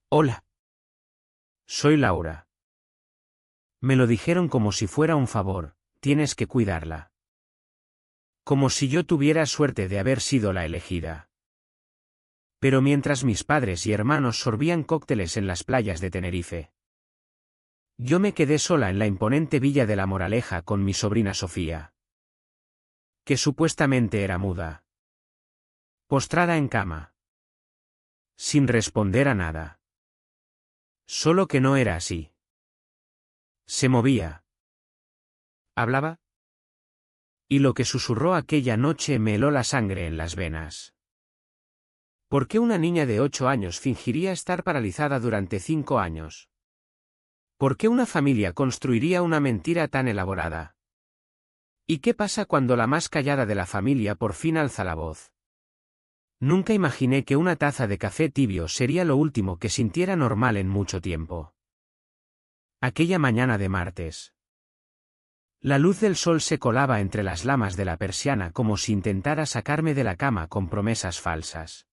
Hola. Soy Laura. Me lo dijeron como si fuera un favor, tienes que cuidarla. Como si yo tuviera suerte de haber sido la elegida. Pero mientras mis padres y hermanos sorbían cócteles en las playas de Tenerife, yo me quedé sola en la imponente villa de La Moraleja con mi sobrina Sofía, que supuestamente era muda, postrada en cama, sin responder a nada. Solo que no era así. Se movía. Hablaba. Y lo que susurró aquella noche me heló la sangre en las venas. ¿Por qué una niña de 8 años fingiría estar paralizada durante 5 años? ¿Por qué una familia construiría una mentira tan elaborada? ¿Y qué pasa cuando la más callada de la familia por fin alza la voz? Nunca imaginé que una taza de café tibio sería lo último que sintiera normal en mucho tiempo. Aquella mañana de martes. La luz del sol se colaba entre las lamas de la persiana como si intentara sacarme de la cama con promesas falsas.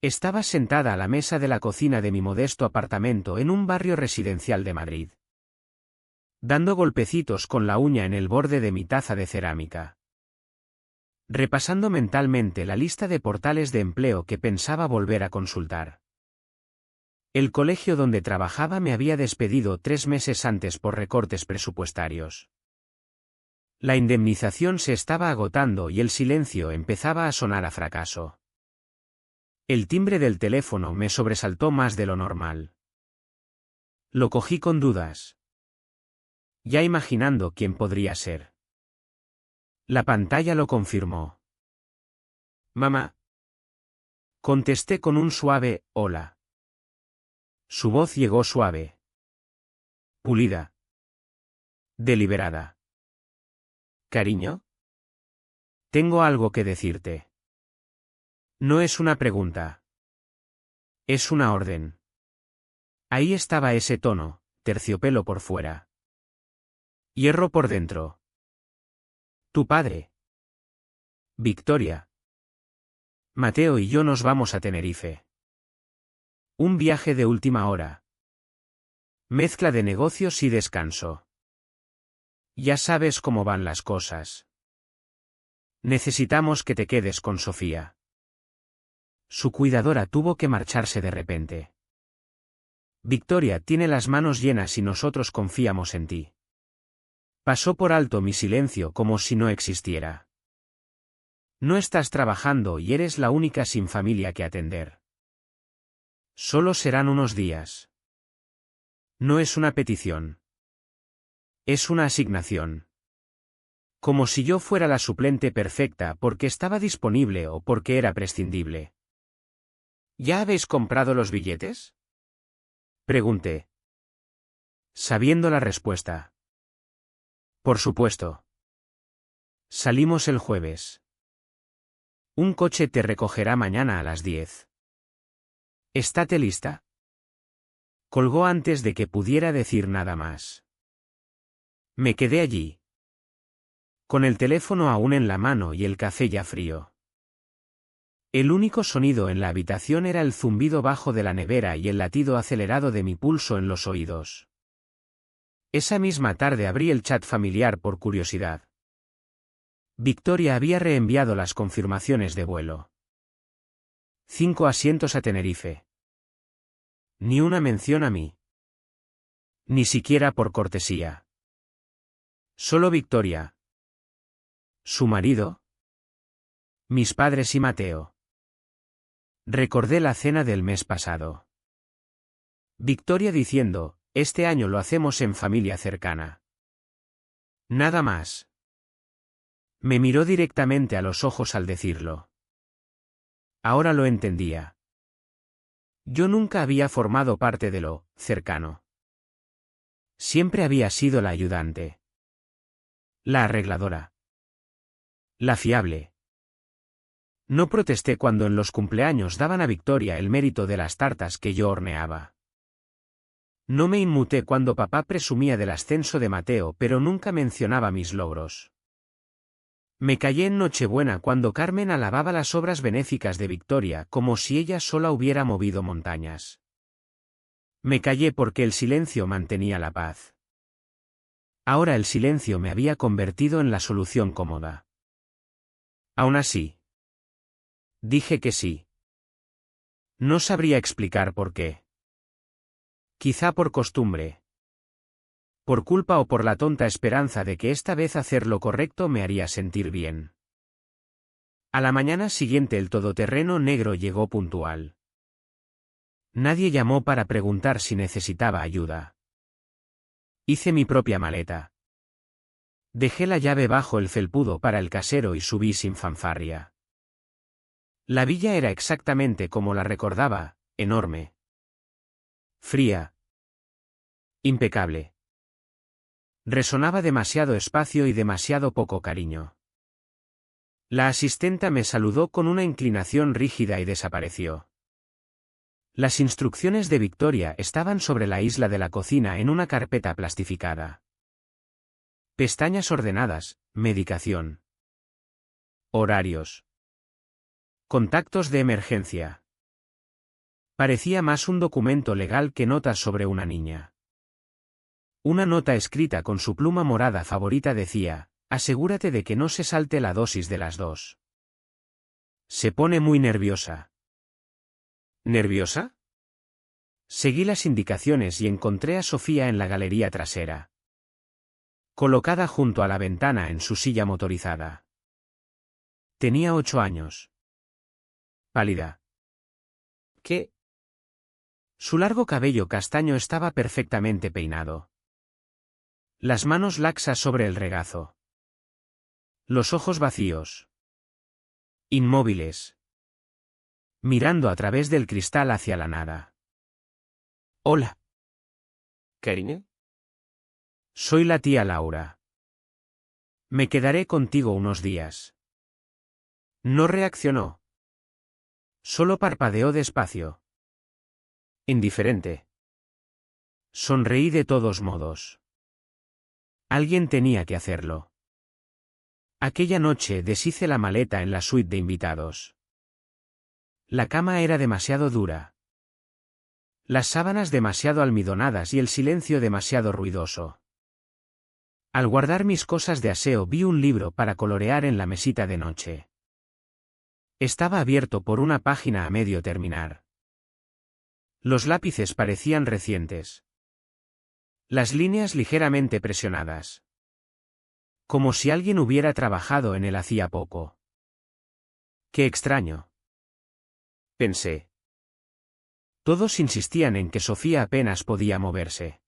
Estaba sentada a la mesa de la cocina de mi modesto apartamento en un barrio residencial de Madrid, dando golpecitos con la uña en el borde de mi taza de cerámica, repasando mentalmente la lista de portales de empleo que pensaba volver a consultar. El colegio donde trabajaba me había despedido 3 meses antes por recortes presupuestarios. La indemnización se estaba agotando y el silencio empezaba a sonar a fracaso. El timbre del teléfono me sobresaltó más de lo normal. Lo cogí con dudas, ya imaginando quién podría ser. La pantalla lo confirmó. Mamá. Contesté con un suave hola. Su voz llegó suave, pulida, deliberada. Cariño. Tengo algo que decirte. No es una pregunta. Es una orden. Ahí estaba ese tono, terciopelo por fuera, hierro por dentro. Tu padre. Victoria. Mateo y yo nos vamos a Tenerife. Un viaje de última hora. Mezcla de negocios y descanso. Ya sabes cómo van las cosas. Necesitamos que te quedes con Sofía. Su cuidadora tuvo que marcharse de repente. Victoria tiene las manos llenas y nosotros confiamos en ti. Pasó por alto mi silencio como si no existiera. No estás trabajando y eres la única sin familia que atender. Solo serán unos días. No es una petición. Es una asignación. Como si yo fuera la suplente perfecta porque estaba disponible o porque era prescindible. ¿Ya habéis comprado los billetes? Pregunté, sabiendo la respuesta. Por supuesto. Salimos el jueves. Un coche te recogerá mañana a las 10. ¿Estate lista? Colgó antes de que pudiera decir nada más. Me quedé allí, con el teléfono aún en la mano y el café ya frío. El único sonido en la habitación era el zumbido bajo de la nevera y el latido acelerado de mi pulso en los oídos. Esa misma tarde abrí el chat familiar por curiosidad. Victoria había reenviado las confirmaciones de vuelo. 5 asientos a Tenerife. Ni una mención a mí. Ni siquiera por cortesía. Solo Victoria. Su marido. Mis padres y Mateo. Recordé la cena del mes pasado. Victoria diciendo, este año lo hacemos en familia cercana. Nada más. Me miró directamente a los ojos al decirlo. Ahora lo entendía. Yo nunca había formado parte de lo cercano. Siempre había sido la ayudante. La arregladora. La fiable. No protesté cuando en los cumpleaños daban a Victoria el mérito de las tartas que yo horneaba. No me inmuté cuando papá presumía del ascenso de Mateo, pero nunca mencionaba mis logros. Me callé en Nochebuena cuando Carmen alababa las obras benéficas de Victoria como si ella sola hubiera movido montañas. Me callé porque el silencio mantenía la paz. Ahora el silencio me había convertido en la solución cómoda. Aún así. Dije que sí. No sabría explicar por qué. Quizá por costumbre. Por culpa o por la tonta esperanza de que esta vez hacer lo correcto me haría sentir bien. A la mañana siguiente el todoterreno negro llegó puntual. Nadie llamó para preguntar si necesitaba ayuda. Hice mi propia maleta. Dejé la llave bajo el felpudo para el casero y subí sin fanfarria. La villa era exactamente como la recordaba, enorme. Fría. Impecable. Resonaba demasiado espacio y demasiado poco cariño. La asistenta me saludó con una inclinación rígida y desapareció. Las instrucciones de Victoria estaban sobre la isla de la cocina en una carpeta plastificada. Pestañas ordenadas, medicación. Horarios. Contactos de emergencia. Parecía más un documento legal que notas sobre una niña. Una nota escrita con su pluma morada favorita decía: asegúrate de que no se salte la dosis de las 2. Se pone muy nerviosa. ¿Nerviosa? Seguí las indicaciones y encontré a Sofía en la galería trasera. Colocada junto a la ventana en su silla motorizada. Tenía 8 años. Pálida. ¿Qué? Su largo cabello castaño estaba perfectamente peinado. Las manos laxas sobre el regazo. Los ojos vacíos. Inmóviles. Mirando a través del cristal hacia la nada. Hola. ¿Karine? Soy la tía Laura. Me quedaré contigo unos días. No reaccionó. Solo parpadeó despacio. Indiferente. Sonreí de todos modos. Alguien tenía que hacerlo. Aquella noche deshice la maleta en la suite de invitados. La cama era demasiado dura. Las sábanas demasiado almidonadas y el silencio demasiado ruidoso. Al guardar mis cosas de aseo vi un libro para colorear en la mesita de noche. Estaba abierto por una página a medio terminar. Los lápices parecían recientes. Las líneas ligeramente presionadas. Como si alguien hubiera trabajado en él hacía poco. Qué extraño. Pensé. Todos insistían en que Sofía apenas podía moverse.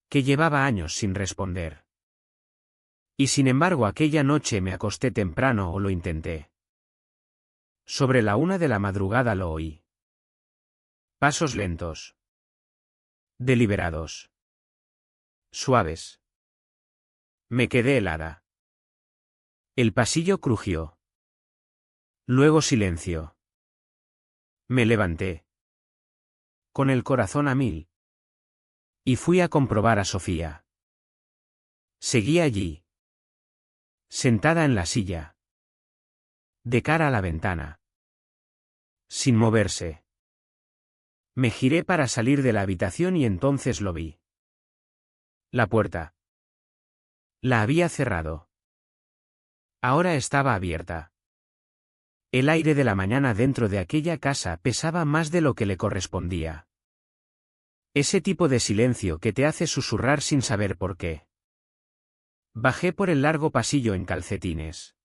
Que llevaba años sin responder. Y sin embargo aquella noche me acosté temprano o lo intenté. Sobre la 1 de la madrugada lo oí. Pasos lentos. Deliberados. Suaves. Me quedé helada. El pasillo crujió. Luego silencio. Me levanté. Con el corazón a 1000. Y fui a comprobar a Sofía. Seguía allí. Sentada en la silla. De cara a la ventana. Sin moverse. Me giré para salir de la habitación y entonces lo vi. La puerta. La había cerrado. Ahora estaba abierta. El aire de la mañana dentro de aquella casa pesaba más de lo que le correspondía. Ese tipo de silencio que te hace susurrar sin saber por qué. Bajé por el largo pasillo en calcetines.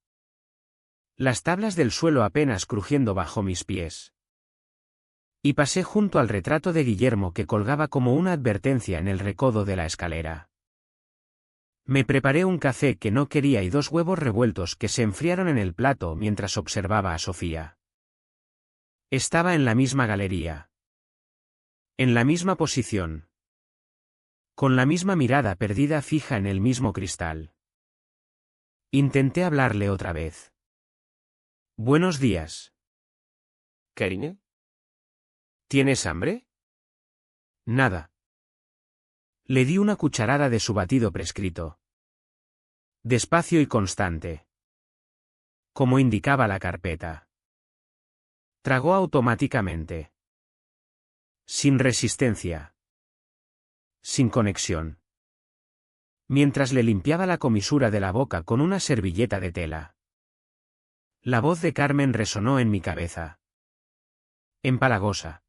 Las tablas del suelo apenas crujiendo bajo mis pies. Y pasé junto al retrato de Guillermo que colgaba como una advertencia en el recodo de la escalera. Me preparé un café que no quería y 2 huevos revueltos que se enfriaron en el plato mientras observaba a Sofía. Estaba en la misma galería. En la misma posición. Con la misma mirada perdida fija en el mismo cristal. Intenté hablarle otra vez. Buenos días. ¿Karine? ¿Tienes hambre? Nada. Le di una cucharada de su batido prescrito. Despacio y constante. Como indicaba la carpeta. Tragó automáticamente. Sin resistencia. Sin conexión. Mientras le limpiaba la comisura de la boca con una servilleta de tela. La voz de Carmen resonó en mi cabeza. Empalagosa.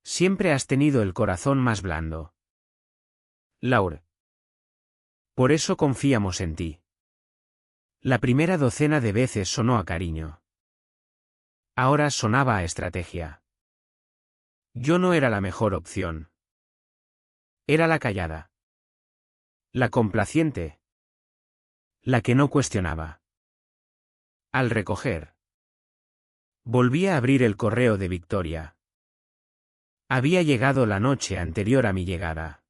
Siempre has tenido el corazón más blando. Laure. Por eso confiamos en ti. La primera docena de veces sonó a cariño. Ahora sonaba a estrategia. Yo no era la mejor opción. Era la callada. La complaciente. La que no cuestionaba. Al recoger. Volví a abrir el correo de Victoria. Había llegado la noche anterior a mi llegada.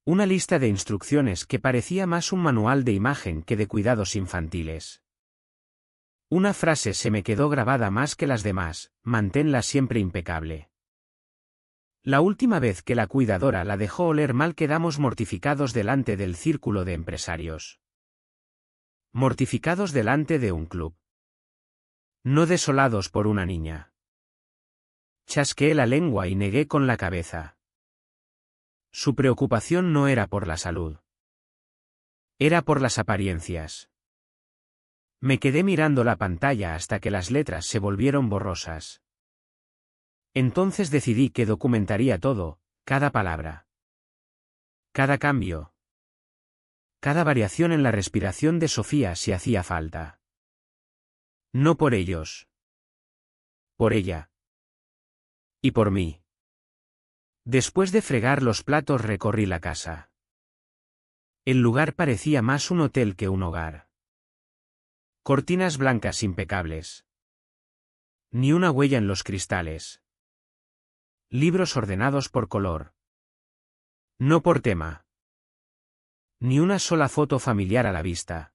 Una lista de instrucciones que parecía más un manual de imagen que de cuidados infantiles. Una frase se me quedó grabada más que las demás: manténla siempre impecable. La última vez que la cuidadora la dejó oler mal quedamos mortificados delante del círculo de empresarios. Mortificados delante de un club. No desolados por una niña. Chasqueé la lengua y negué con la cabeza. Su preocupación no era por la salud. Era por las apariencias. Me quedé mirando la pantalla hasta que las letras se volvieron borrosas. Entonces decidí que documentaría todo, cada palabra. Cada cambio. Cada variación en la respiración de Sofía si hacía falta. No por ellos. Por ella. Y por mí. Después de fregar los platos recorrí la casa. El lugar parecía más un hotel que un hogar. Cortinas blancas impecables. Ni una huella en los cristales. Libros ordenados por color. No por tema. Ni una sola foto familiar a la vista.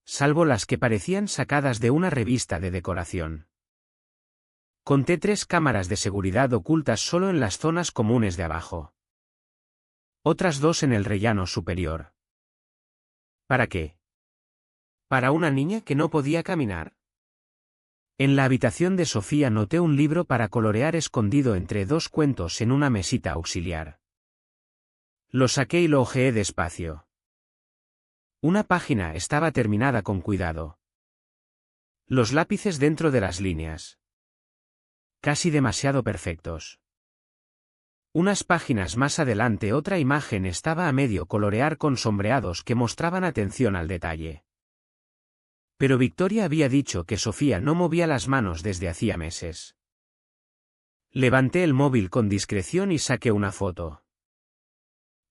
Salvo las que parecían sacadas de una revista de decoración. Conté 3 cámaras de seguridad ocultas solo en las zonas comunes de abajo. Otras 2 en el rellano superior. ¿Para qué? ¿Para una niña que no podía caminar? En la habitación de Sofía noté un libro para colorear escondido entre 2 cuentos en una mesita auxiliar. Lo saqué y lo hojeé despacio. Una página estaba terminada con cuidado. Los lápices dentro de las líneas. Casi demasiado perfectos. Unas páginas más adelante otra imagen estaba a medio colorear con sombreados que mostraban atención al detalle. Pero Victoria había dicho que Sofía no movía las manos desde hacía meses. Levanté el móvil con discreción y saqué una foto.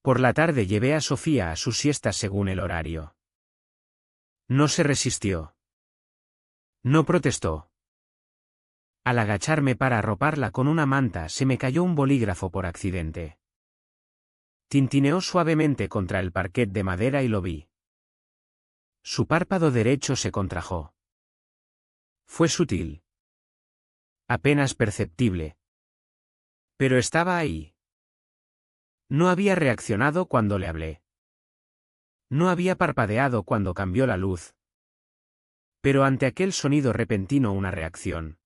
Por la tarde llevé a Sofía a su siesta según el horario. No se resistió. No protestó. Al agacharme para arroparla con una manta se me cayó un bolígrafo por accidente. Tintineó suavemente contra el parquet de madera y lo vi. Su párpado derecho se contrajo. Fue sutil. Apenas perceptible. Pero estaba ahí. No había reaccionado cuando le hablé. No había parpadeado cuando cambió la luz. Pero ante aquel sonido repentino una reacción.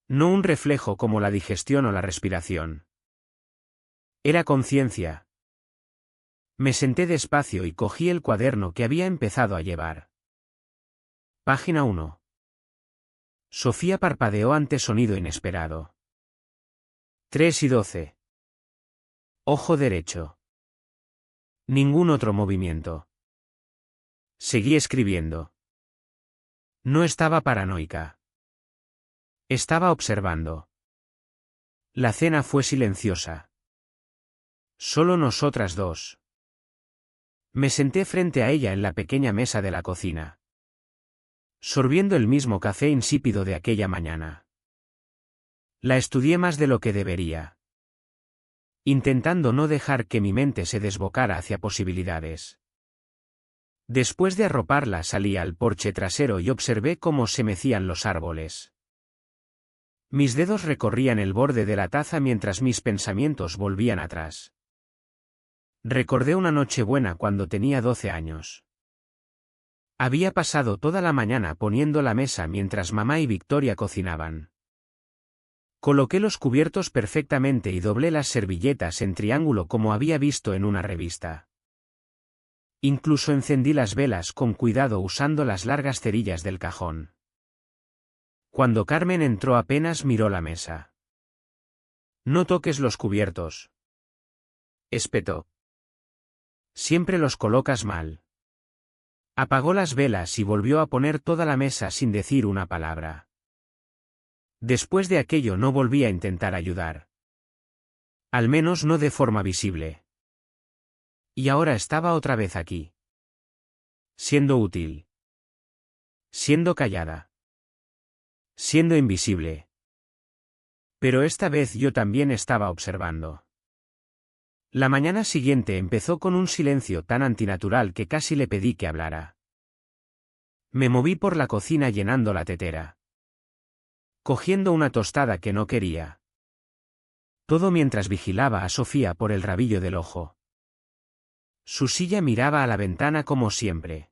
No un reflejo como la digestión o la respiración. Era conciencia. Me senté despacio y cogí el cuaderno que había empezado a llevar. Página 1. Sofía parpadeó ante sonido inesperado. 3:12. Ojo derecho. Ningún otro movimiento. Seguí escribiendo. No estaba paranoica. Estaba observando. La cena fue silenciosa. Solo nosotras 2. Me senté frente a ella en la pequeña mesa de la cocina. Sorbiendo el mismo café insípido de aquella mañana. La estudié más de lo que debería. Intentando no dejar que mi mente se desbocara hacia posibilidades. Después de arroparla salí al porche trasero y observé cómo se mecían los árboles. Mis dedos recorrían el borde de la taza mientras mis pensamientos volvían atrás. Recordé una noche buena cuando tenía 12 años. Había pasado toda la mañana poniendo la mesa mientras mamá y Victoria cocinaban. Coloqué los cubiertos perfectamente y doblé las servilletas en triángulo como había visto en una revista. Incluso encendí las velas con cuidado usando las largas cerillas del cajón. Cuando Carmen entró apenas miró la mesa. «No toques los cubiertos», espetó. «Siempre los colocas mal». Apagó las velas y volvió a poner toda la mesa sin decir una palabra. Después de aquello no volví a intentar ayudar. Al menos no de forma visible. Y ahora estaba otra vez aquí. Siendo útil. Siendo callada. Siendo invisible. Pero esta vez yo también estaba observando. La mañana siguiente empezó con un silencio tan antinatural que casi le pedí que hablara. Me moví por la cocina llenando la tetera. Cogiendo una tostada que no quería. Todo mientras vigilaba a Sofía por el rabillo del ojo. Su silla miraba a la ventana como siempre.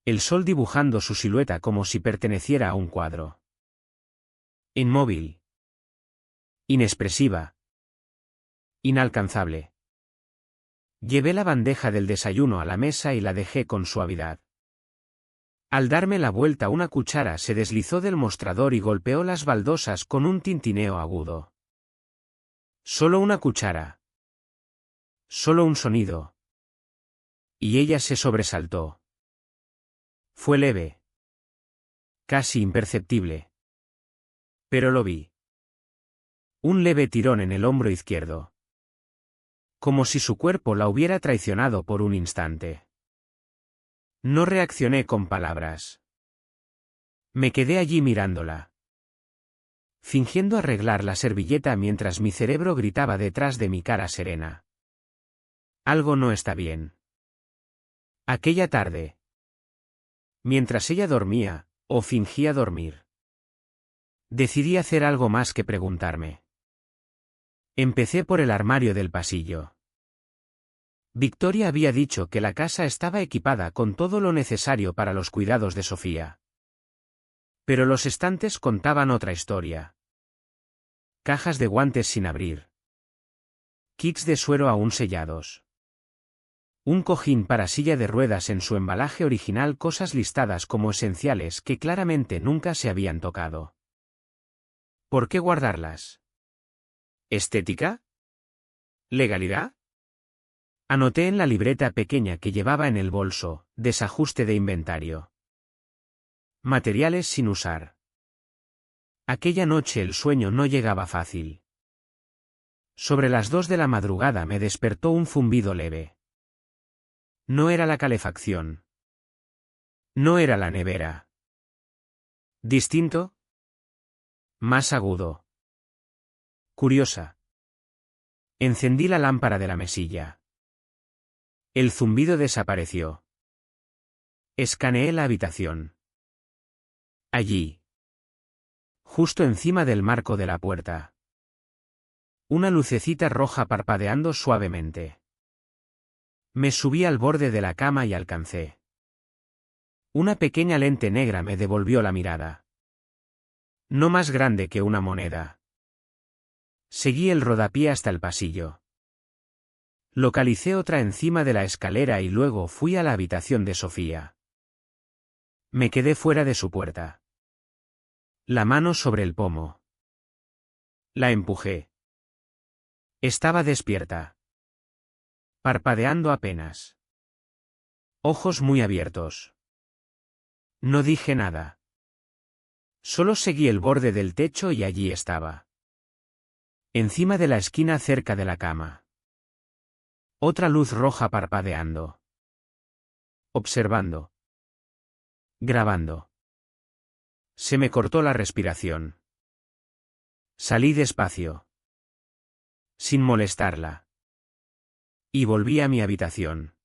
El sol dibujando su silueta como si perteneciera a un cuadro. Inmóvil. Inexpresiva. Inalcanzable. Llevé la bandeja del desayuno a la mesa y la dejé con suavidad. Al darme la vuelta una cuchara se deslizó del mostrador y golpeó las baldosas con un tintineo agudo. Solo una cuchara. Solo un sonido. Y ella se sobresaltó. Fue leve. Casi imperceptible. Pero lo vi. Un leve tirón en el hombro izquierdo. Como si su cuerpo la hubiera traicionado por un instante. No reaccioné con palabras. Me quedé allí mirándola. Fingiendo arreglar la servilleta mientras mi cerebro gritaba detrás de mi cara serena. Algo no está bien. Aquella tarde. Mientras ella dormía, o fingía dormir. Decidí hacer algo más que preguntarme. Empecé por el armario del pasillo. Victoria había dicho que la casa estaba equipada con todo lo necesario para los cuidados de Sofía. Pero los estantes contaban otra historia. Cajas de guantes sin abrir. Kits de suero aún sellados. Un cojín para silla de ruedas en su embalaje original, cosas listadas como esenciales que claramente nunca se habían tocado. ¿Por qué guardarlas? ¿Estética? ¿Legalidad? Anoté en la libreta pequeña que llevaba en el bolso, desajuste de inventario. Materiales sin usar. Aquella noche el sueño no llegaba fácil. Sobre las 2 de la madrugada me despertó un zumbido leve. No era la calefacción. No era la nevera. ¿Distinto? Más agudo. Curiosa. Encendí la lámpara de la mesilla. El zumbido desapareció. Escaneé la habitación. Allí. Justo encima del marco de la puerta. Una lucecita roja parpadeando suavemente. Me subí al borde de la cama y alcancé. Una pequeña lente negra me devolvió la mirada. No más grande que una moneda. Seguí el rodapié hasta el pasillo. Localicé otra encima de la escalera y luego fui a la habitación de Sofía. Me quedé fuera de su puerta. La mano sobre el pomo. La empujé. Estaba despierta. Parpadeando apenas. Ojos muy abiertos. No dije nada. Solo seguí el borde del techo y allí estaba. Encima de la esquina cerca de la cama. Otra luz roja parpadeando. Observando. Grabando. Se me cortó la respiración. Salí despacio. Sin molestarla. Y volví a mi habitación.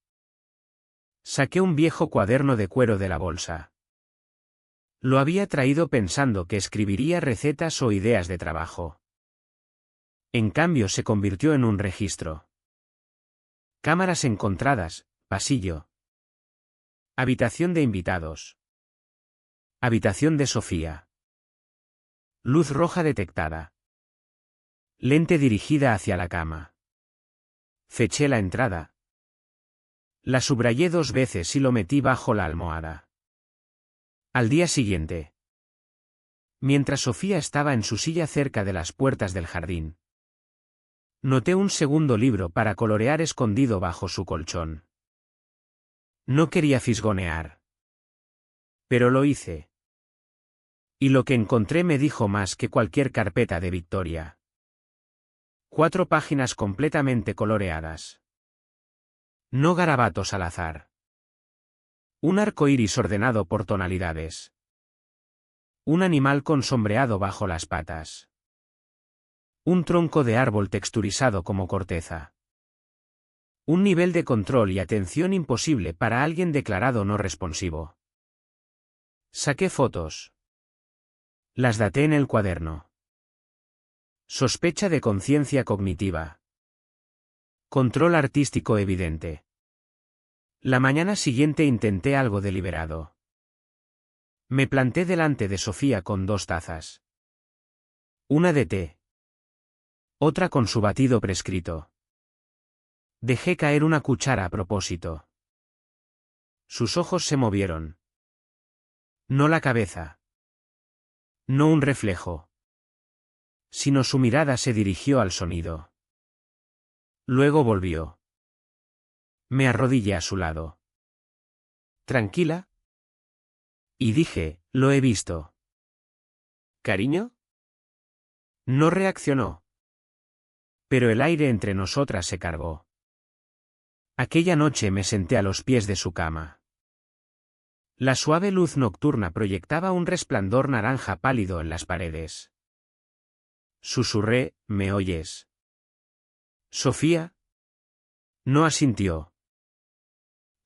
Saqué un viejo cuaderno de cuero de la bolsa. Lo había traído pensando que escribiría recetas o ideas de trabajo. En cambio se convirtió en un registro. Cámaras encontradas, pasillo. Habitación de invitados. Habitación de Sofía. Luz roja detectada. Lente dirigida hacia la cama. Feché la entrada. La subrayé 2 veces y lo metí bajo la almohada. Al día siguiente. Mientras Sofía estaba en su silla cerca de las puertas del jardín, noté un segundo libro para colorear escondido bajo su colchón. No quería fisgonear. Pero lo hice. Y lo que encontré me dijo más que cualquier carpeta de Victoria. 4 páginas completamente coloreadas. No garabatos al azar. Un arco iris ordenado por tonalidades. Un animal con sombreado bajo las patas. Un tronco de árbol texturizado como corteza. Un nivel de control y atención imposible para alguien declarado no responsivo. Saqué fotos. Las daté en el cuaderno. Sospecha de conciencia cognitiva. Control artístico evidente. La mañana siguiente intenté algo deliberado. Me planté delante de Sofía con 2 tazas. Una de té. Otra con su batido prescrito. Dejé caer una cuchara a propósito. Sus ojos se movieron. No la cabeza. No un reflejo. Sino su mirada se dirigió al sonido. Luego volvió. Me arrodillé a su lado. ¿Tranquila? Y dije, lo he visto. ¿Cariño? No reaccionó. Pero el aire entre nosotras se cargó. Aquella noche me senté a los pies de su cama. La suave luz nocturna proyectaba un resplandor naranja pálido en las paredes. Susurré, ¿me oyes? ¿Sofía? No asintió.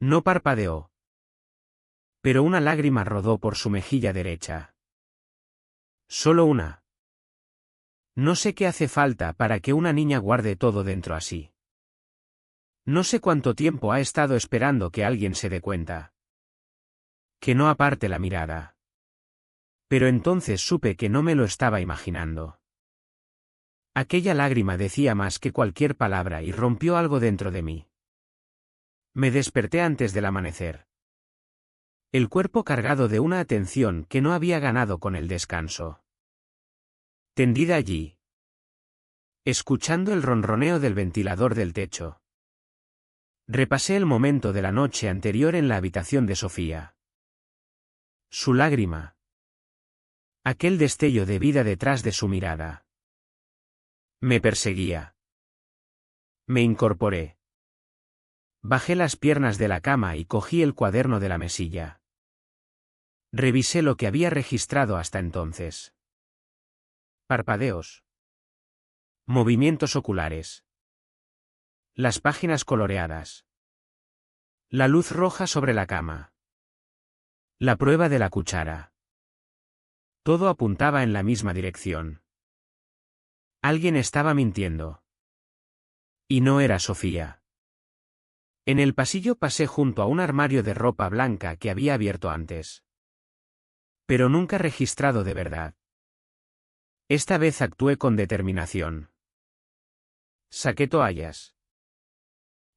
No parpadeó. Pero una lágrima rodó por su mejilla derecha. Solo una. No sé qué hace falta para que una niña guarde todo dentro así. No sé cuánto tiempo ha estado esperando que alguien se dé cuenta. Que no aparte la mirada. Pero entonces supe que no me lo estaba imaginando. Aquella lágrima decía más que cualquier palabra y rompió algo dentro de mí. Me desperté antes del amanecer. El cuerpo cargado de una atención que no había ganado con el descanso. Tendida allí. Escuchando el ronroneo del ventilador del techo. Repasé el momento de la noche anterior en la habitación de Sofía. Su lágrima. Aquel destello de vida detrás de su mirada. Me perseguía. Me incorporé. Bajé las piernas de la cama y cogí el cuaderno de la mesilla. Revisé lo que había registrado hasta entonces. Parpadeos. Movimientos oculares. Las páginas coloreadas. La luz roja sobre la cama. La prueba de la cuchara. Todo apuntaba en la misma dirección. Alguien estaba mintiendo. Y no era Sofía. En el pasillo pasé junto a un armario de ropa blanca que había abierto antes. Pero nunca registrado de verdad. Esta vez actué con determinación. Saqué toallas.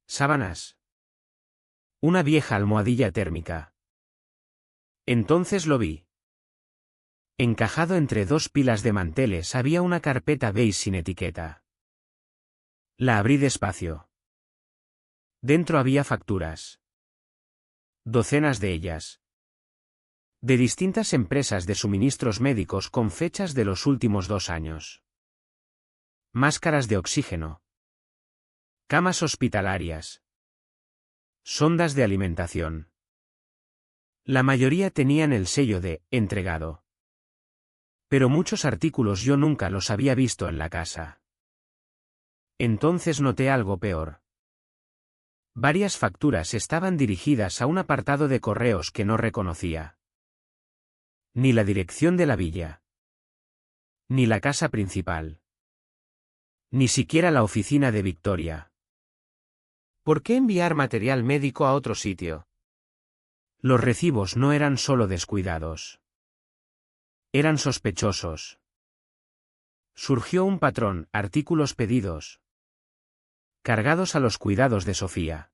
Sábanas. Una vieja almohadilla térmica. Entonces lo vi. Encajado entre 2 pilas de manteles había una carpeta beige sin etiqueta. La abrí despacio. Dentro había facturas. Docenas de ellas. De distintas empresas de suministros médicos con fechas de los últimos 2 años. Máscaras de oxígeno. Camas hospitalarias. Sondas de alimentación. La mayoría tenían el sello de entregado. Pero muchos artículos yo nunca los había visto en la casa. Entonces noté algo peor. Varias facturas estaban dirigidas a un apartado de correos que no reconocía. Ni la dirección de la villa. Ni la casa principal. Ni siquiera la oficina de Victoria. ¿Por qué enviar material médico a otro sitio? Los recibos no eran solo descuidados. Eran sospechosos. Surgió un patrón, artículos pedidos, cargados a los cuidados de Sofía,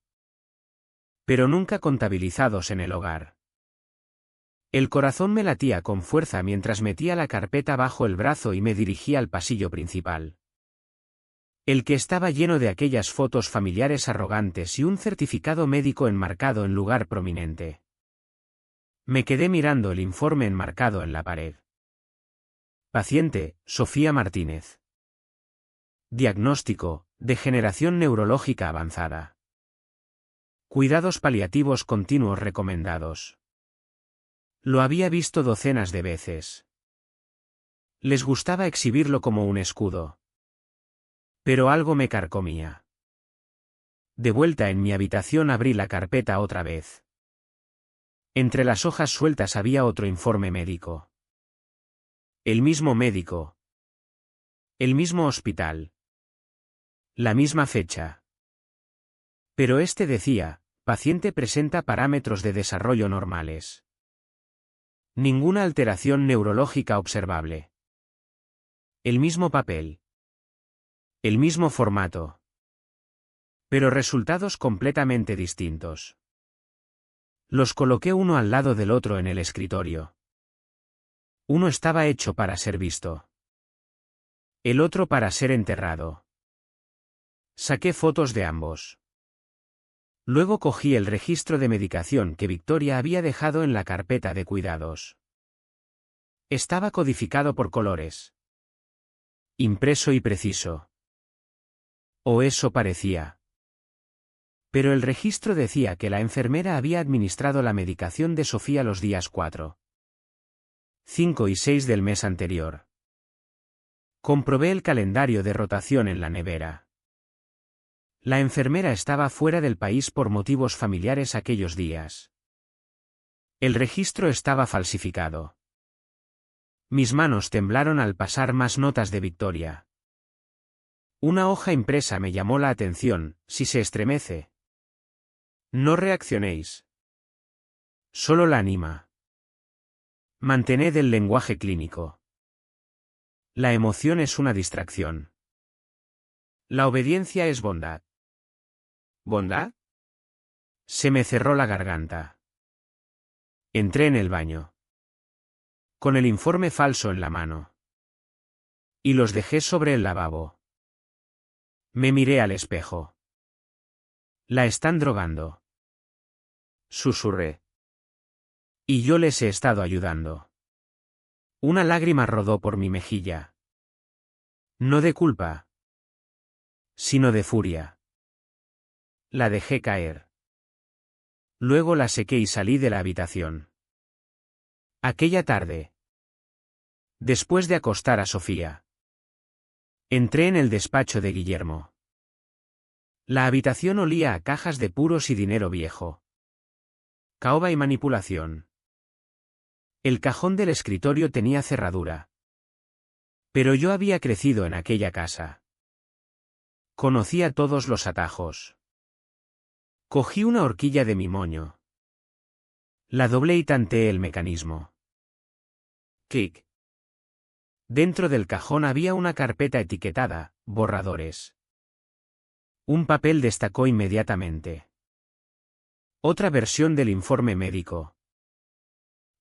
pero nunca contabilizados en el hogar. El corazón me latía con fuerza mientras metía la carpeta bajo el brazo y me dirigía al pasillo principal. El que estaba lleno de aquellas fotos familiares arrogantes y un certificado médico enmarcado en lugar prominente. Me quedé mirando el informe enmarcado en la pared. Paciente, Sofía Martínez. Diagnóstico, degeneración neurológica avanzada. Cuidados paliativos continuos recomendados. Lo había visto docenas de veces. Les gustaba exhibirlo como un escudo. Pero algo me carcomía. De vuelta en mi habitación abrí la carpeta otra vez. Entre las hojas sueltas había otro informe médico. El mismo médico. El mismo hospital. La misma fecha. Pero este decía, paciente presenta parámetros de desarrollo normales. Ninguna alteración neurológica observable. El mismo papel. El mismo formato. Pero resultados completamente distintos. Los coloqué uno al lado del otro en el escritorio. Uno estaba hecho para ser visto. El otro para ser enterrado. Saqué fotos de ambos. Luego cogí el registro de medicación que Victoria había dejado en la carpeta de cuidados. Estaba codificado por colores. Impreso y preciso. O eso parecía. Pero el registro decía que la enfermera había administrado la medicación de Sofía los días 4, 5 y 6 del mes anterior. Comprobé el calendario de rotación en la nevera. La enfermera estaba fuera del país por motivos familiares aquellos días. El registro estaba falsificado. Mis manos temblaron al pasar más notas de Victoria. Una hoja impresa me llamó la atención, si se estremece. No reaccionéis. Solo la anima. Mantened el lenguaje clínico. La emoción es una distracción. La obediencia es bondad. ¿Bondad? Se me cerró la garganta. Entré en el baño. Con el informe falso en la mano. Y los dejé sobre el lavabo. Me miré al espejo. La están drogando. Susurré. Y yo les he estado ayudando. Una lágrima rodó por mi mejilla. No de culpa, sino de furia. La dejé caer. Luego la sequé y salí de la habitación. Aquella tarde, después de acostar a Sofía, entré en el despacho de Guillermo. La habitación olía a cajas de puros y dinero viejo. Caoba y manipulación. El cajón del escritorio tenía cerradura. Pero yo había crecido en aquella casa. Conocía todos los atajos. Cogí una horquilla de mi moño. La doblé y tanteé el mecanismo. Clic. Dentro del cajón había una carpeta etiquetada, borradores. Un papel destacó inmediatamente. Otra versión del informe médico.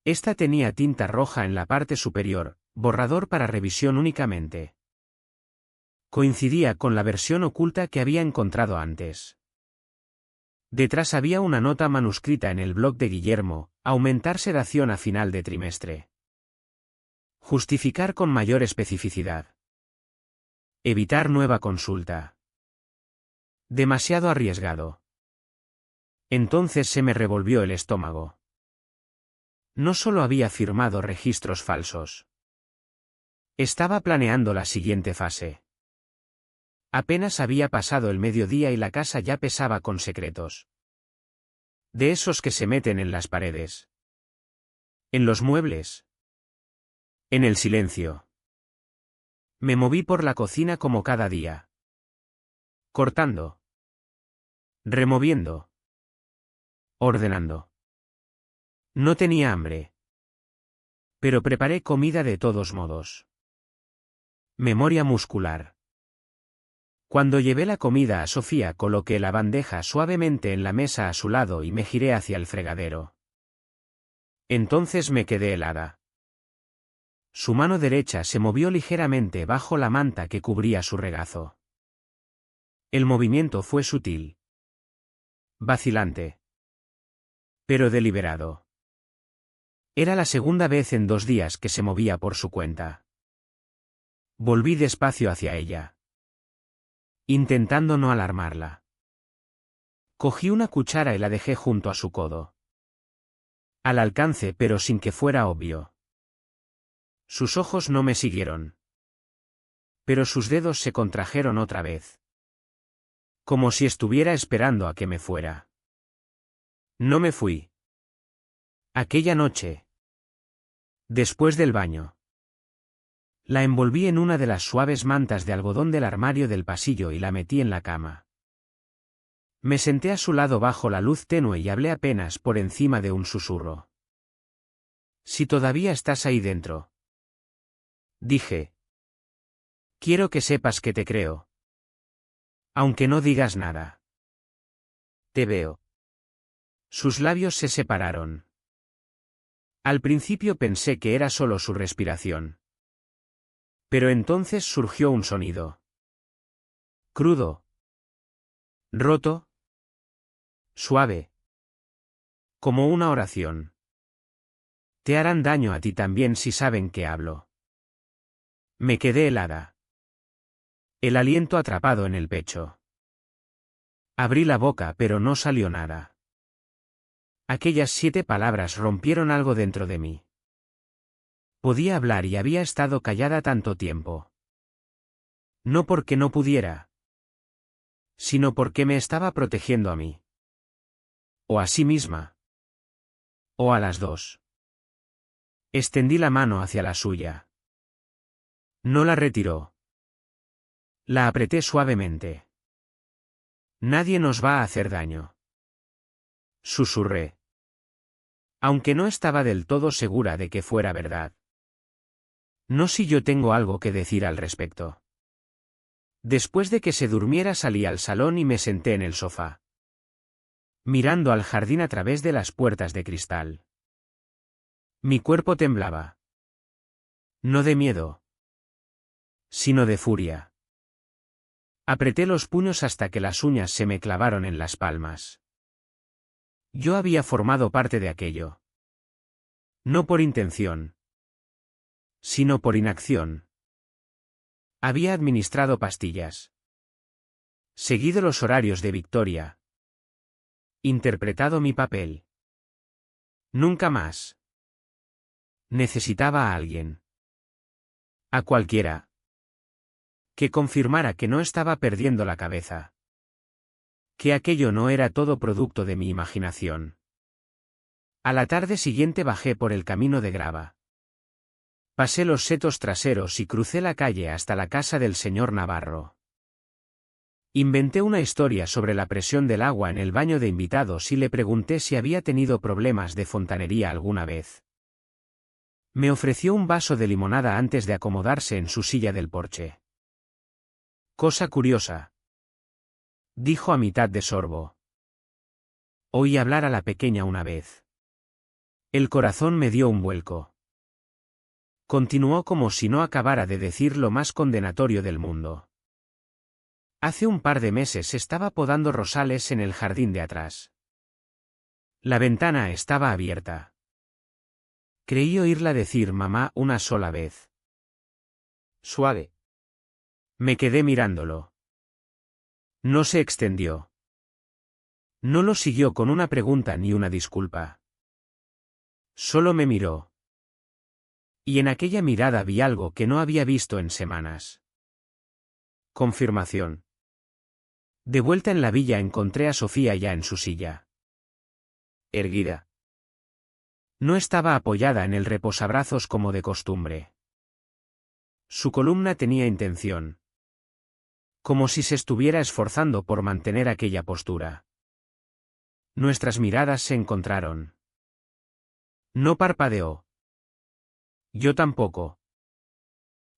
Esta tenía tinta roja en la parte superior, borrador para revisión únicamente. Coincidía con la versión oculta que había encontrado antes. Detrás había una nota manuscrita en el blog de Guillermo, aumentar sedación a final de trimestre. Justificar con mayor especificidad. Evitar nueva consulta. Demasiado arriesgado. Entonces se me revolvió el estómago. No solo había firmado registros falsos. Estaba planeando la siguiente fase. Apenas había pasado el mediodía y la casa ya pesaba con secretos. De esos que se meten en las paredes. En los muebles. En el silencio. Me moví por la cocina como cada día. Cortando. Removiendo. Ordenando. No tenía hambre. Pero preparé comida de todos modos. Memoria muscular. Cuando llevé la comida a Sofía, coloqué la bandeja suavemente en la mesa a su lado y me giré hacia el fregadero. Entonces me quedé helada. Su mano derecha se movió ligeramente bajo la manta que cubría su regazo. El movimiento fue sutil, vacilante, pero deliberado. Era la segunda vez en 2 días que se movía por su cuenta. Volví despacio hacia ella, intentando no alarmarla. Cogí una cuchara y la dejé junto a su codo. Al alcance, pero sin que fuera obvio. Sus ojos no me siguieron. Pero sus dedos se contrajeron otra vez. Como si estuviera esperando a que me fuera. No me fui. Aquella noche. Después del baño. La envolví en una de las suaves mantas de algodón del armario del pasillo y la metí en la cama. Me senté a su lado bajo la luz tenue y hablé apenas por encima de un susurro. Si todavía estás ahí dentro. Dije. Quiero que sepas que te creo. Aunque no digas nada. Te veo. Sus labios se separaron. Al principio pensé que era solo su respiración. Pero entonces surgió un sonido. Crudo. Roto. Suave. Como una oración. Te harán daño a ti también si saben que hablo. Me quedé helada. El aliento atrapado en el pecho. Abrí la boca pero no salió nada. Aquellas 7 palabras rompieron algo dentro de mí. Podía hablar y había estado callada tanto tiempo. No porque no pudiera, sino porque me estaba protegiendo a mí. O a sí misma. O a las dos. Extendí la mano hacia la suya. No la retiró. La apreté suavemente. Nadie nos va a hacer daño. Susurré. Aunque no estaba del todo segura de que fuera verdad. No si yo tengo algo que decir al respecto. Después de que se durmiera salí al salón y me senté en el sofá, mirando al jardín a través de las puertas de cristal. Mi cuerpo temblaba. No de miedo, sino de furia. Apreté los puños hasta que las uñas se me clavaron en las palmas. Yo había formado parte de aquello. No por intención, sino por inacción. Había administrado pastillas. Seguido los horarios de Victoria. Interpretado mi papel. Nunca más. Necesitaba a alguien. A cualquiera. Que confirmara que no estaba perdiendo la cabeza. Que aquello no era todo producto de mi imaginación. A la tarde siguiente bajé por el camino de grava. Pasé los setos traseros y crucé la calle hasta la casa del señor Navarro. Inventé una historia sobre la presión del agua en el baño de invitados y le pregunté si había tenido problemas de fontanería alguna vez. Me ofreció un vaso de limonada antes de acomodarse en su silla del porche. Cosa curiosa, dijo a mitad de sorbo. Oí hablar a la pequeña una vez. El corazón me dio un vuelco. Continuó como si no acabara de decir lo más condenatorio del mundo. Hace un par de meses estaba podando rosales en el jardín de atrás. La ventana estaba abierta. Creí oírla decir mamá una sola vez. Suave. Me quedé mirándolo. No se extendió. No lo siguió con una pregunta ni una disculpa. Solo me miró. Y en aquella mirada vi algo que no había visto en semanas. Confirmación. De vuelta en la villa encontré a Sofía ya en su silla. Erguida. No estaba apoyada en el reposabrazos como de costumbre. Su columna tenía intención. Como si se estuviera esforzando por mantener aquella postura. Nuestras miradas se encontraron. No parpadeó. Yo tampoco.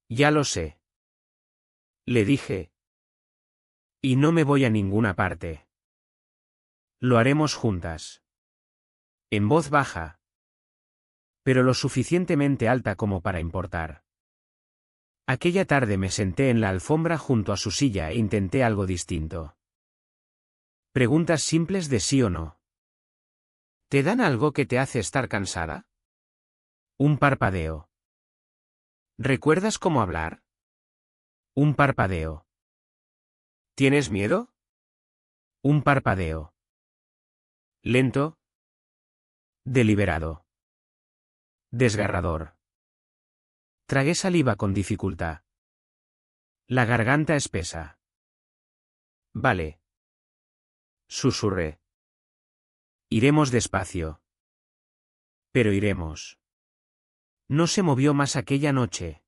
Ya lo sé. Le dije. Y no me voy a ninguna parte. Lo haremos juntas. En voz baja. Pero lo suficientemente alta como para importar. Aquella tarde me senté en la alfombra junto a su silla e intenté algo distinto. Preguntas simples de sí o no. ¿Te dan algo que te hace estar cansada? Un parpadeo. ¿Recuerdas cómo hablar? Un parpadeo. ¿Tienes miedo? Un parpadeo. Lento. Deliberado. Desgarrador. Tragué saliva con dificultad. La garganta espesa. Vale. Susurré. Iremos despacio. Pero iremos. No se movió más aquella noche.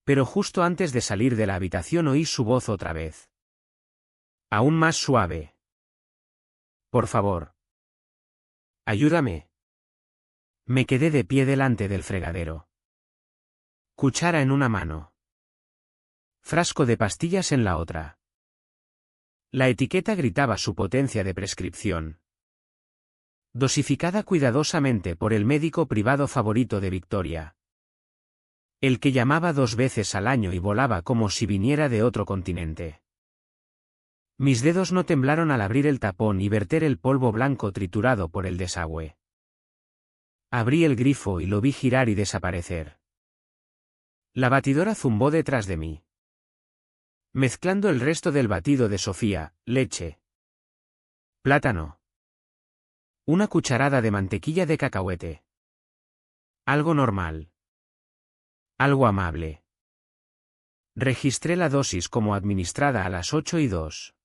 Pero justo antes de salir de la habitación oí su voz otra vez. Aún más suave. Por favor. Ayúdame. Me quedé de pie delante del fregadero. Cuchara en una mano. Frasco de pastillas en la otra. La etiqueta gritaba su potencia de prescripción. Dosificada cuidadosamente por el médico privado favorito de Victoria. El que llamaba 2 veces al año y volaba como si viniera de otro continente. Mis dedos no temblaron al abrir el tapón y verter el polvo blanco triturado por el desagüe. Abrí el grifo y lo vi girar y desaparecer. La batidora zumbó detrás de mí. Mezclando el resto del batido de Sofía, leche. Plátano. Una cucharada de mantequilla de cacahuete. Algo normal. Algo amable. Registré la dosis como administrada a las 8:02.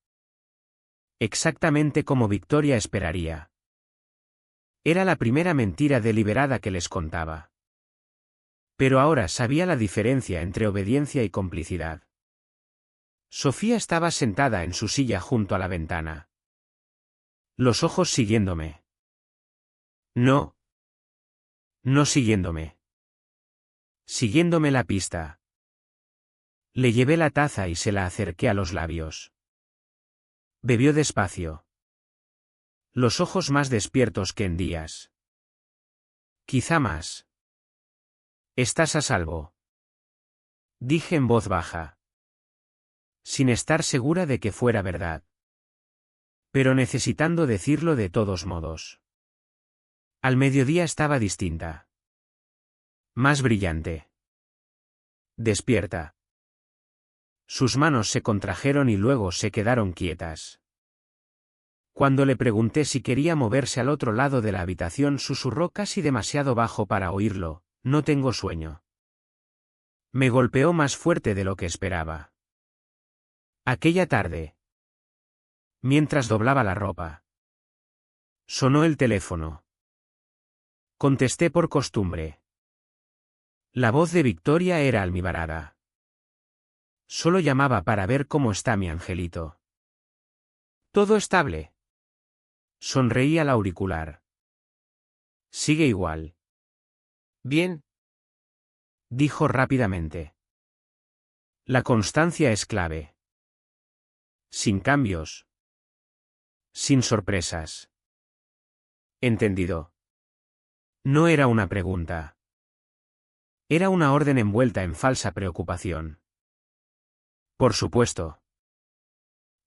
Exactamente como Victoria esperaría. Era la primera mentira deliberada que les contaba. Pero ahora sabía la diferencia entre obediencia y complicidad. Sofía estaba sentada en su silla junto a la ventana. Los ojos siguiéndome. No. No siguiéndome. Siguiéndome la pista. Le llevé la taza y se la acerqué a los labios. Bebió despacio. Los ojos más despiertos que en días. Quizá más. Estás a salvo. Dije en voz baja. Sin estar segura de que fuera verdad. Pero necesitando decirlo de todos modos. Al mediodía estaba distinta. Más brillante. Despierta. Sus manos se contrajeron y luego se quedaron quietas. Cuando le pregunté si quería moverse al otro lado de la habitación, susurró casi demasiado bajo para oírlo: no tengo sueño. Me golpeó más fuerte de lo que esperaba. Aquella tarde. Mientras doblaba la ropa. Sonó el teléfono. Contesté por costumbre. La voz de Victoria era almibarada. Solo llamaba para ver cómo está mi angelito. ¿Todo estable? Sonreí al auricular. Sigue igual. Bien. Dijo rápidamente. La constancia es clave. Sin cambios. Sin sorpresas. Entendido. No era una pregunta. Era una orden envuelta en falsa preocupación. Por supuesto.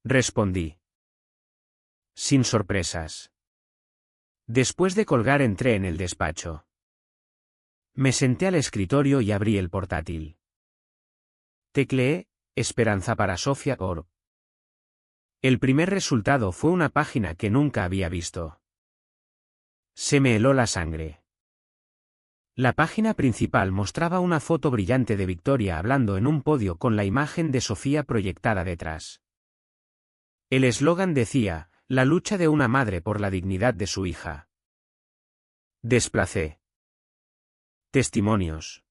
Respondí. Sin sorpresas. Después de colgar entré en el despacho. Me senté al escritorio y abrí el portátil. Tecleé Esperanza para Sofía.org. El primer resultado fue una página que nunca había visto. Se me heló la sangre. La página principal mostraba una foto brillante de Victoria hablando en un podio con la imagen de Sofía proyectada detrás. El eslogan decía: la lucha de una madre por la dignidad de su hija. Desplacé. Testimonios.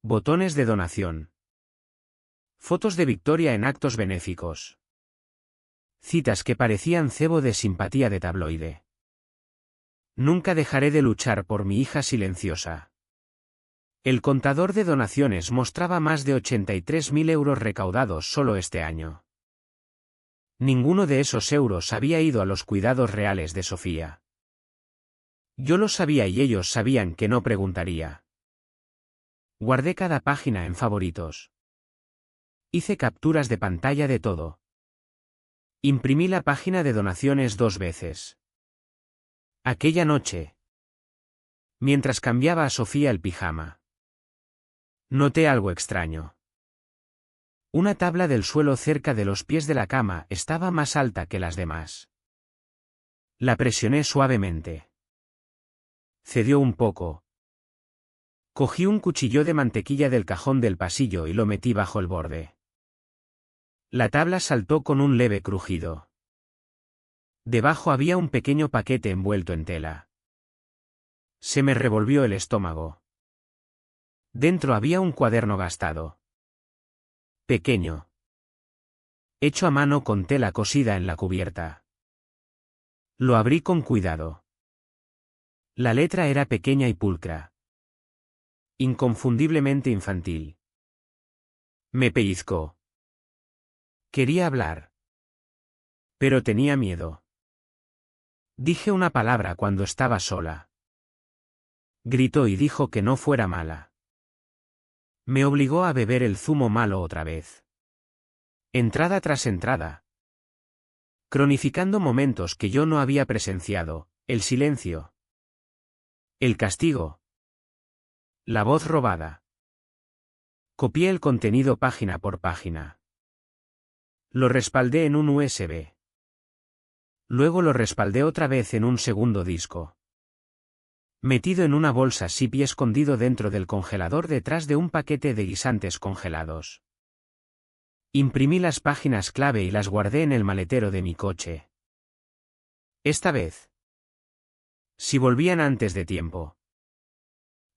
Botones de donación. Fotos de Victoria en actos benéficos. Citas que parecían cebo de simpatía de tabloide. Nunca dejaré de luchar por mi hija silenciosa. El contador de donaciones mostraba más de 83.000 euros recaudados solo este año. Ninguno de esos euros había ido a los cuidados reales de Sofía. Yo lo sabía y ellos sabían que no preguntaría. Guardé cada página en favoritos. Hice capturas de pantalla de todo. Imprimí la página de donaciones 2 veces. Aquella noche, mientras cambiaba a Sofía el pijama, noté algo extraño. Una tabla del suelo cerca de los pies de la cama estaba más alta que las demás. La presioné suavemente. Cedió un poco. Cogí un cuchillo de mantequilla del cajón del pasillo y lo metí bajo el borde. La tabla saltó con un leve crujido. Debajo había un pequeño paquete envuelto en tela. Se me revolvió el estómago. Dentro había un cuaderno gastado. Pequeño. Hecho a mano con tela cosida en la cubierta. Lo abrí con cuidado. La letra era pequeña y pulcra. Inconfundiblemente infantil. Me pellizcó. Quería hablar. Pero tenía miedo. Dije una palabra cuando estaba sola. Gritó y dijo que no fuera mala. Me obligó a beber el zumo malo otra vez. Entrada tras entrada. Cronificando momentos que yo no había presenciado, el silencio. El castigo. La voz robada. Copié el contenido página por página. Lo respaldé en un USB. Luego lo respaldé otra vez en un segundo disco. Metido en una bolsa zip y escondido dentro del congelador detrás de un paquete de guisantes congelados. Imprimí las páginas clave y las guardé en el maletero de mi coche. Esta vez, si volvían antes de tiempo,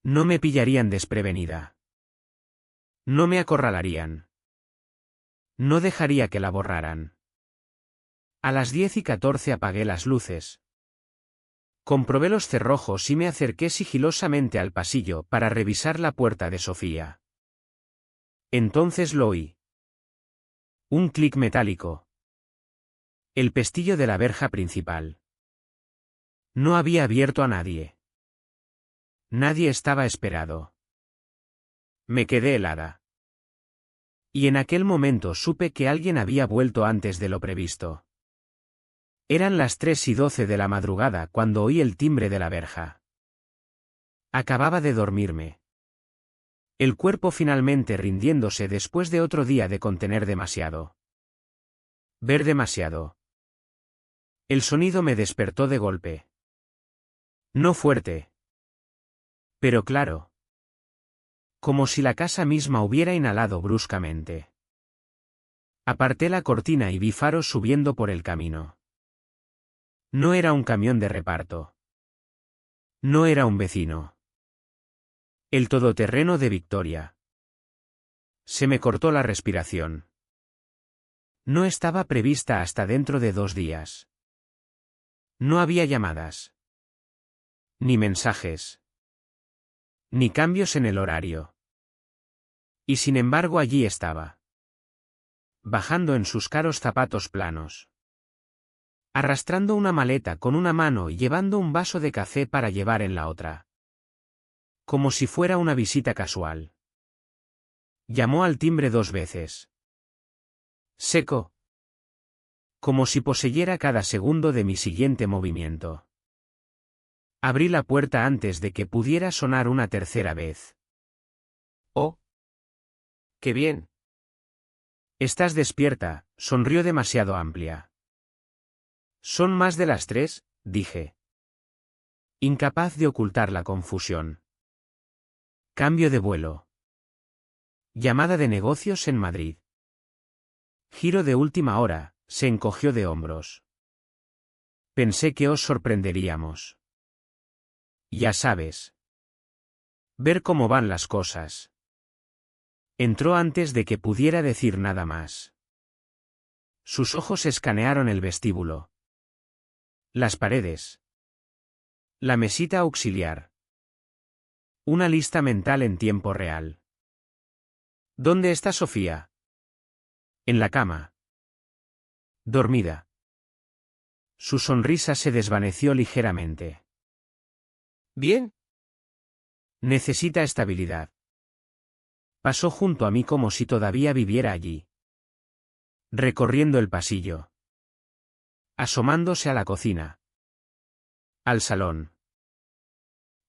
no me pillarían desprevenida. No me acorralarían. No dejaría que la borraran. A las 10:14 apagué las luces. Comprobé los cerrojos y me acerqué sigilosamente al pasillo para revisar la puerta de Sofía. Entonces lo oí. Un clic metálico. El pestillo de la verja principal. No había abierto a nadie. Nadie estaba esperado. Me quedé helada. Y en aquel momento supe que alguien había vuelto antes de lo previsto. Eran las 3:12 de la madrugada cuando oí el timbre de la verja. Acababa de dormirme. El cuerpo finalmente rindiéndose después de otro día de contener demasiado. Ver demasiado. El sonido me despertó de golpe. No fuerte. Pero claro. Como si la casa misma hubiera inhalado bruscamente. Aparté la cortina y vi faros subiendo por el camino. No era un camión de reparto. No era un vecino. El todoterreno de Victoria. Se me cortó la respiración. No estaba prevista hasta dentro de 2 días. No había llamadas. Ni mensajes. Ni cambios en el horario. Y sin embargo allí estaba. Bajando en sus caros zapatos planos. Arrastrando una maleta con una mano y llevando un vaso de café para llevar en la otra. Como si fuera una visita casual. Llamó al timbre 2 veces. Seco. Como si poseyera cada segundo de mi siguiente movimiento. Abrí la puerta antes de que pudiera sonar una tercera vez. Oh. ¡Qué bien! Estás despierta, sonrió demasiado amplia. Son más de las 3, dije. Incapaz de ocultar la confusión. Cambio de vuelo. Llamada de negocios en Madrid. Giro de última hora, se encogió de hombros. Pensé que os sorprenderíamos. Ya sabes. Ver cómo van las cosas. Entró antes de que pudiera decir nada más. Sus ojos escanearon el vestíbulo. Las paredes. La mesita auxiliar. Una lista mental en tiempo real. ¿Dónde está Sofía? En la cama. Dormida. Su sonrisa se desvaneció ligeramente. ¿Bien? Necesita estabilidad. Pasó junto a mí como si todavía viviera allí. Recorriendo el pasillo. Asomándose a la cocina. Al salón.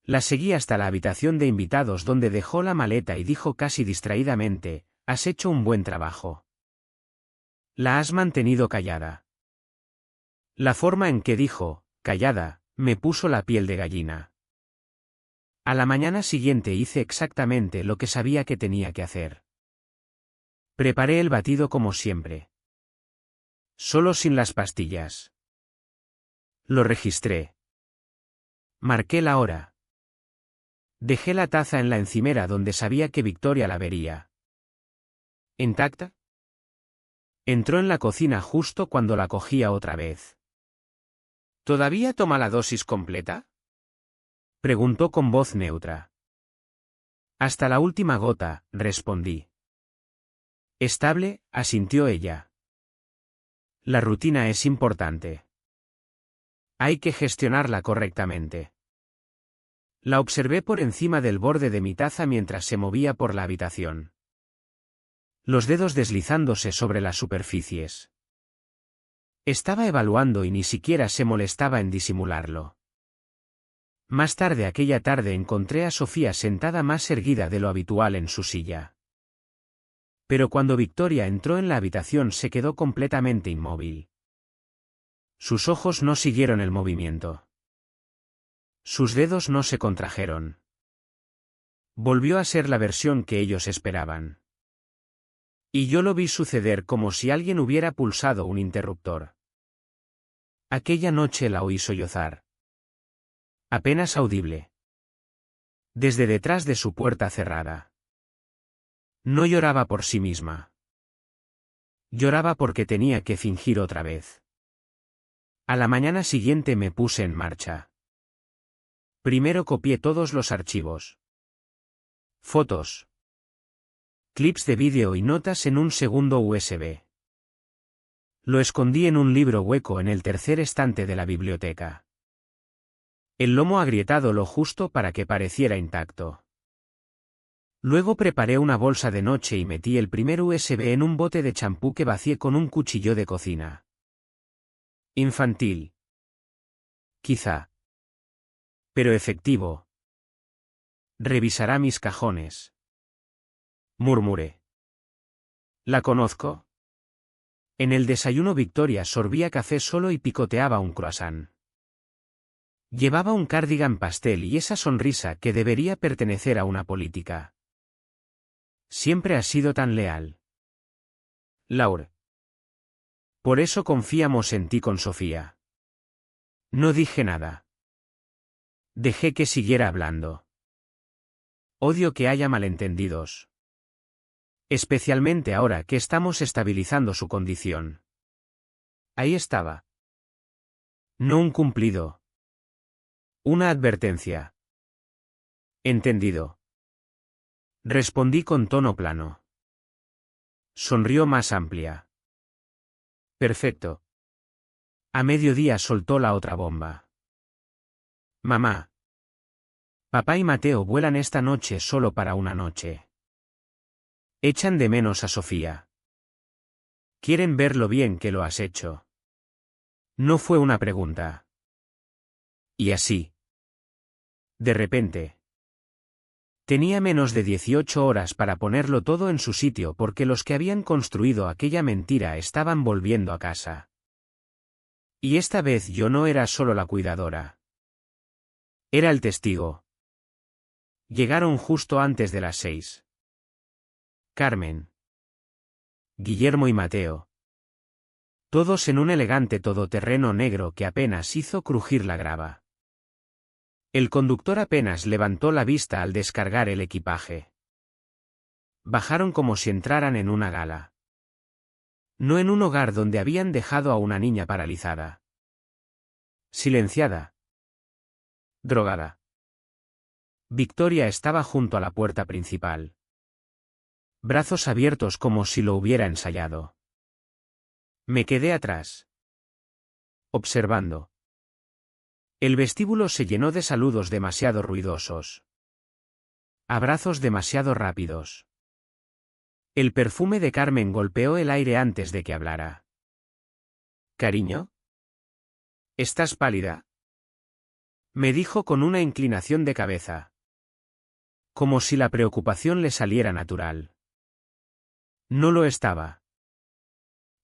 La seguí hasta la habitación de invitados donde dejó la maleta y dijo casi distraídamente, «Has hecho un buen trabajo. La has mantenido callada». La forma en que dijo, callada, me puso la piel de gallina. A la mañana siguiente hice exactamente lo que sabía que tenía que hacer. Preparé el batido como siempre. Solo sin las pastillas. Lo registré. Marqué la hora. Dejé la taza en la encimera donde sabía que Victoria la vería. ¿Intacta? Entró en la cocina justo cuando la cogía otra vez. ¿Todavía toma la dosis completa? Preguntó con voz neutra. Hasta la última gota, respondí. Estable, asintió ella. La rutina es importante. Hay que gestionarla correctamente. La observé por encima del borde de mi taza mientras se movía por la habitación. Los dedos deslizándose sobre las superficies. Estaba evaluando y ni siquiera se molestaba en disimularlo. Más tarde aquella tarde encontré a Sofía sentada más erguida de lo habitual en su silla. Pero cuando Victoria entró en la habitación se quedó completamente inmóvil. Sus ojos no siguieron el movimiento. Sus dedos no se contrajeron. Volvió a ser la versión que ellos esperaban. Y yo lo vi suceder como si alguien hubiera pulsado un interruptor. Aquella noche la oí sollozar. Apenas audible. Desde detrás de su puerta cerrada. No lloraba por sí misma. Lloraba porque tenía que fingir otra vez. A la mañana siguiente me puse en marcha. Primero copié todos los archivos. Fotos. Clips de vídeo y notas en un segundo USB. Lo escondí en un libro hueco en el tercer estante de la biblioteca. El lomo agrietado lo justo para que pareciera intacto. Luego preparé una bolsa de noche y metí el primer USB en un bote de champú que vacié con un cuchillo de cocina. Infantil. Quizá. Pero efectivo. Revisará mis cajones. Murmuré. ¿La conozco? En el desayuno Victoria sorbía café solo y picoteaba un croissant. Llevaba un cardigan pastel y esa sonrisa que debería pertenecer a una política. Siempre has sido tan leal. Laure. Por eso confiamos en ti con Sofía. No dije nada. Dejé que siguiera hablando. Odio que haya malentendidos. Especialmente ahora que estamos estabilizando su condición. Ahí estaba. No un cumplido. Una advertencia. Entendido. Respondí con tono plano. Sonrió más amplia. Perfecto. A mediodía soltó la otra bomba. Mamá. Papá y Mateo vuelan esta noche solo para una noche. Echan de menos a Sofía. Quieren ver lo bien que lo has hecho. No fue una pregunta. Y así. De repente. Tenía menos de 18 horas para ponerlo todo en su sitio porque los que habían construido aquella mentira estaban volviendo a casa. Y esta vez yo no era solo la cuidadora. Era el testigo. Llegaron justo antes de las 6. Carmen. Guillermo y Mateo. Todos en un elegante todoterreno negro que apenas hizo crujir la grava. El conductor apenas levantó la vista al descargar el equipaje. Bajaron como si entraran en una gala. No en un hogar donde habían dejado a una niña paralizada. Silenciada. Drogada. Victoria estaba junto a la puerta principal. Brazos abiertos como si lo hubiera ensayado. Me quedé atrás, observando. El vestíbulo se llenó de saludos demasiado ruidosos. Abrazos demasiado rápidos. El perfume de Carmen golpeó el aire antes de que hablara. «Cariño, ¿estás pálida?», me dijo con una inclinación de cabeza. Como si la preocupación le saliera natural. No lo estaba.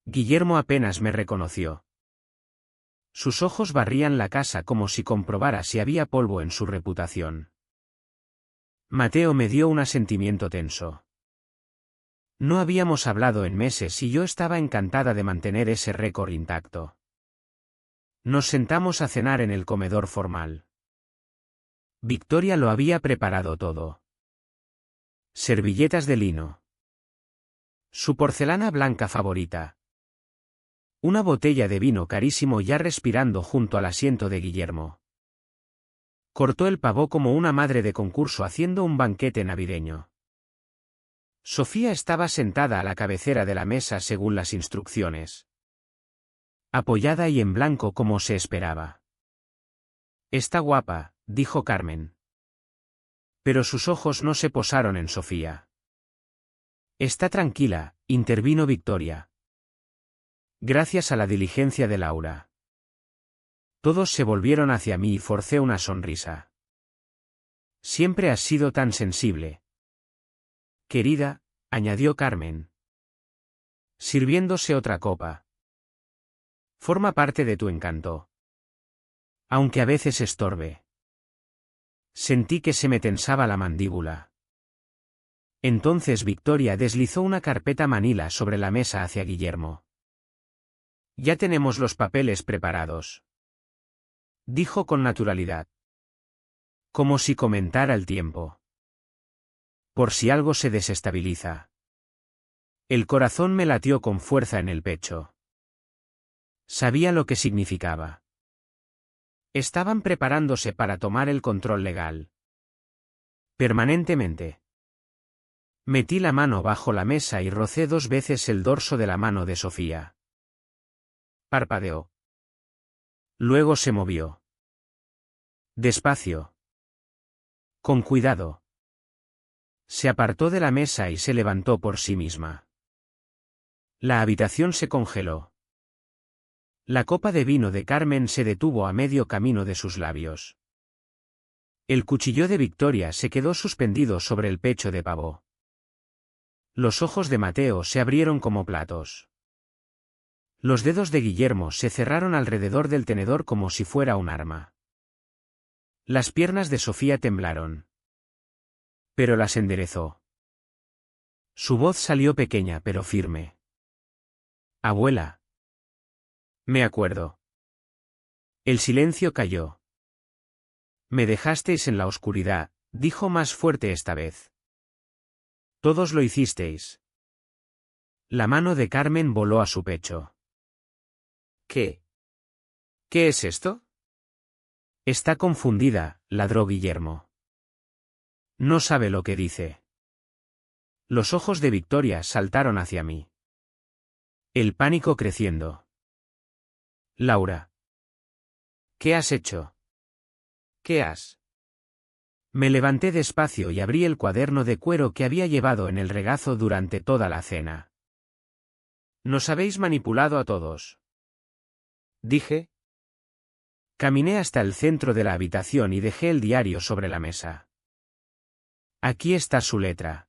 Guillermo apenas me reconoció. Sus ojos barrían la casa como si comprobara si había polvo en su reputación. Mateo me dio un asentimiento tenso. No habíamos hablado en meses y yo estaba encantada de mantener ese récord intacto. Nos sentamos a cenar en el comedor formal. Victoria lo había preparado todo. Servilletas de lino. Su porcelana blanca favorita. Una botella de vino carísimo ya respirando junto al asiento de Guillermo. Cortó el pavo como una madre de concurso haciendo un banquete navideño. Sofía estaba sentada a la cabecera de la mesa según las instrucciones. Apoyada y en blanco como se esperaba. «Está guapa», dijo Carmen. Pero sus ojos no se posaron en Sofía. «Está tranquila», intervino Victoria. Gracias a la diligencia de Laura. Todos se volvieron hacia mí y forcé una sonrisa. «Siempre has sido tan sensible. Querida», añadió Carmen. Sirviéndose otra copa. «Forma parte de tu encanto. Aunque a veces estorbe». Sentí que se me tensaba la mandíbula. Entonces Victoria deslizó una carpeta manila sobre la mesa hacia Guillermo. «Ya tenemos los papeles preparados», dijo con naturalidad. Como si comentara el tiempo. Por si algo se desestabiliza. El corazón me latió con fuerza en el pecho. Sabía lo que significaba. Estaban preparándose para tomar el control legal. Permanentemente. Metí la mano bajo la mesa y rocé 2 veces el dorso de la mano de Sofía. Parpadeó. Luego se movió. Despacio. Con cuidado. Se apartó de la mesa y se levantó por sí misma. La habitación se congeló. La copa de vino de Carmen se detuvo a medio camino de sus labios. El cuchillo de Victoria se quedó suspendido sobre el pecho de pavo. Los ojos de Mateo se abrieron como platos. Los dedos de Guillermo se cerraron alrededor del tenedor como si fuera un arma. Las piernas de Sofía temblaron. Pero las enderezó. Su voz salió pequeña pero firme. «Abuela». «Me acuerdo». El silencio cayó. «Me dejasteis en la oscuridad», dijo más fuerte esta vez. «Todos lo hicisteis». La mano de Carmen voló a su pecho. «¿Qué? ¿Qué es esto?» «Está confundida», ladró Guillermo. «No sabe lo que dice». Los ojos de Victoria saltaron hacia mí. El pánico creciendo. «Laura. ¿Qué has hecho? ¿Qué has?» Me levanté despacio y abrí el cuaderno de cuero que había llevado en el regazo durante toda la cena. «Nos habéis manipulado a todos», dije. Caminé hasta el centro de la habitación y dejé el diario sobre la mesa. «Aquí está su letra.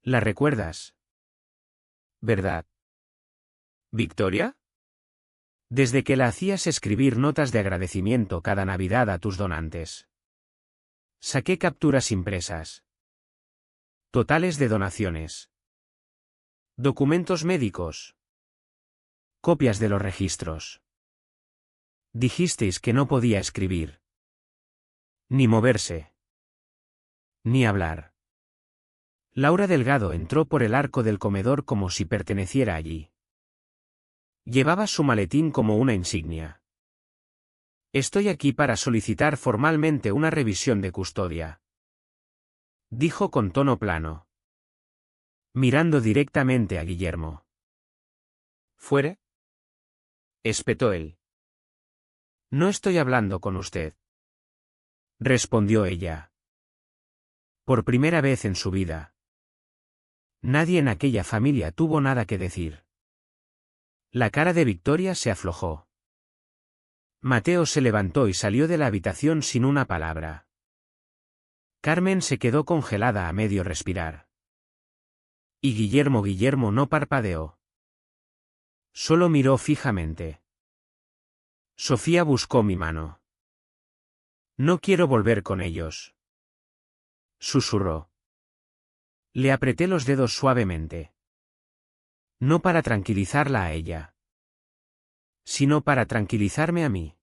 ¿La recuerdas? ¿Verdad?» «¿Victoria?» «Desde que la hacías escribir notas de agradecimiento cada Navidad a tus donantes. Saqué capturas impresas. Totales de donaciones. Documentos médicos. Copias de los registros. Dijisteis que no podía escribir. Ni moverse. Ni hablar». Laura Delgado entró por el arco del comedor como si perteneciera allí. Llevaba su maletín como una insignia. Estoy aquí para solicitar formalmente una revisión de custodia. Dijo con tono plano, mirando directamente a Guillermo. ¿Fuera? Espetó él. No estoy hablando con usted, respondió ella. Por primera vez en su vida. Nadie en aquella familia tuvo nada que decir. La cara de Victoria se aflojó. Mateo se levantó y salió de la habitación sin una palabra. Carmen se quedó congelada a medio respirar. Y Guillermo no parpadeó. Solo miró fijamente. Sofía buscó mi mano. No quiero volver con ellos. Susurró. Le apreté los dedos suavemente. No para tranquilizarla a ella, sino para tranquilizarme a mí.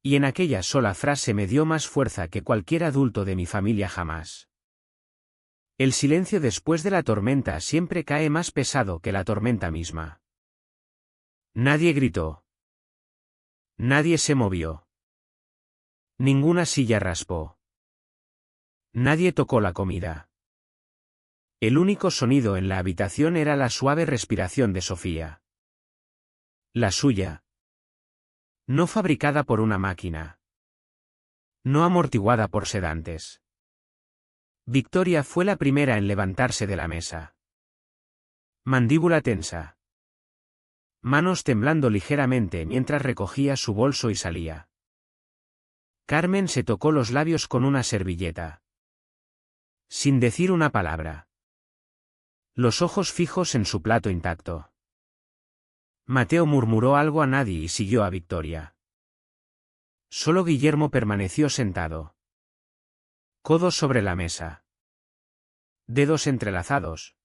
Y en aquella sola frase me dio más fuerza que cualquier adulto de mi familia jamás. El silencio después de la tormenta siempre cae más pesado que la tormenta misma. Nadie gritó. Nadie se movió. Ninguna silla raspó. Nadie tocó la comida. El único sonido en la habitación era la suave respiración de Sofía. La suya. No fabricada por una máquina. No amortiguada por sedantes. Victoria fue la primera en levantarse de la mesa. Mandíbula tensa. Manos temblando ligeramente mientras recogía su bolso y salía. Carmen se tocó los labios con una servilleta. Sin decir una palabra. Los ojos fijos en su plato intacto. Mateo murmuró algo a nadie y siguió a Victoria. Solo Guillermo permaneció sentado. Codos sobre la mesa. Dedos entrelazados.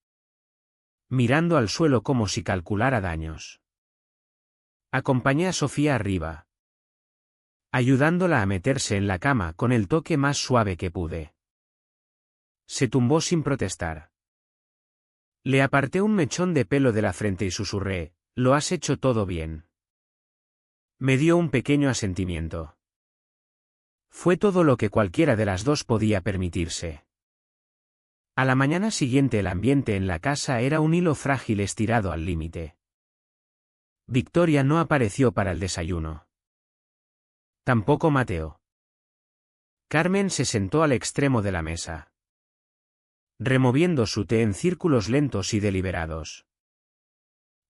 Mirando al suelo como si calculara daños. Acompañé a Sofía arriba. Ayudándola a meterse en la cama con el toque más suave que pude. Se tumbó sin protestar. Le aparté un mechón de pelo de la frente y susurré, «Lo has hecho todo bien». Me dio un pequeño asentimiento. Fue todo lo que cualquiera de las dos podía permitirse. A la mañana siguiente el ambiente en la casa era un hilo frágil estirado al límite. Victoria no apareció para el desayuno. Tampoco Mateo. Carmen se sentó al extremo de la mesa, removiendo su té en círculos lentos y deliberados.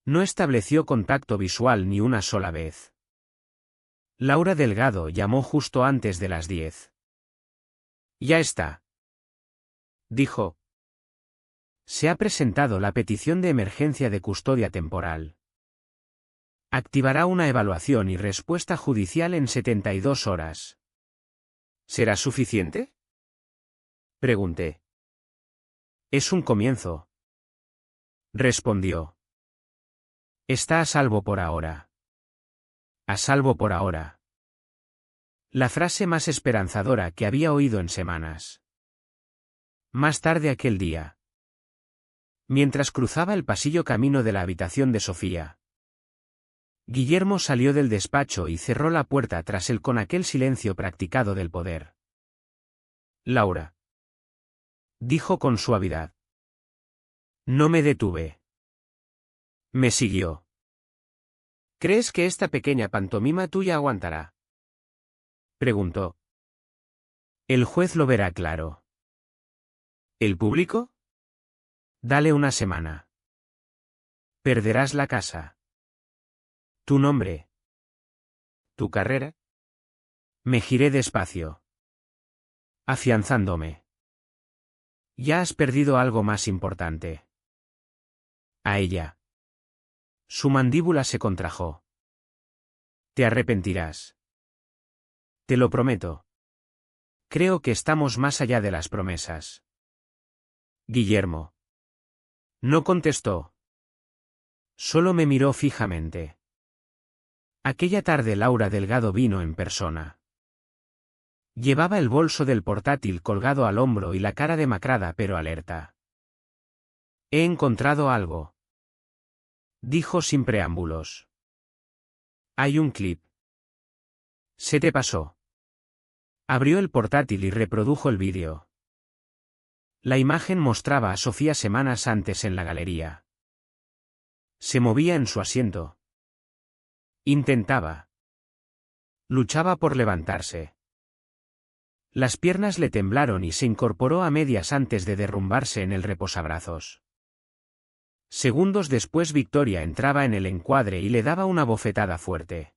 No estableció contacto visual ni una sola vez. Laura Delgado llamó justo antes de las 10. «Ya está», dijo. «Se ha presentado la petición de emergencia de custodia temporal. Activará una evaluación y respuesta judicial en 72 horas». ¿Será suficiente?, pregunté. «Es un comienzo», respondió. «Está a salvo por ahora. A salvo por ahora». La frase más esperanzadora que había oído en semanas. Más tarde aquel día, mientras cruzaba el pasillo camino de la habitación de Sofía, Guillermo salió del despacho y cerró la puerta tras él con aquel silencio practicado del poder. «Laura», dijo con suavidad. No me detuve. Me siguió. «¿Crees que esta pequeña pantomima tuya aguantará?», preguntó. «El juez lo verá claro». «¿El público?». «Dale una semana. Perderás la casa. Tu nombre. Tu carrera». Me giré despacio, afianzándome. «Ya has perdido algo más importante». A ella. Su mandíbula se contrajo. «Te arrepentirás. Te lo prometo. Creo que estamos más allá de las promesas». Guillermo. No contestó. Solo me miró fijamente. Aquella tarde Laura Delgado vino en persona. Llevaba el bolso del portátil colgado al hombro y la cara demacrada pero alerta. «He encontrado algo», dijo sin preámbulos. «Hay un clip». Se te pasó. Abrió el portátil y reprodujo el vídeo. La imagen mostraba a Sofía semanas antes en la galería. Se movía en su asiento. Intentaba. Luchaba por levantarse. Las piernas le temblaron y se incorporó a medias antes de derrumbarse en el reposabrazos. Segundos después Victoria entraba en el encuadre y le daba una bofetada fuerte.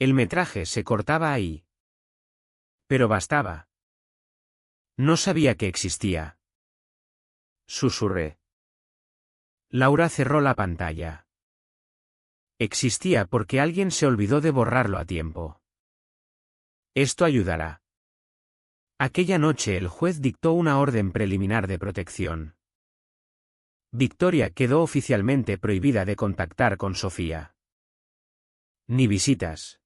El metraje se cortaba ahí. Pero bastaba. No sabía que existía. Susurré. Laura cerró la pantalla. Existía porque alguien se olvidó de borrarlo a tiempo. Esto ayudará. Aquella noche el juez dictó una orden preliminar de protección. Victoria quedó oficialmente prohibida de contactar con Sofía. Ni visitas.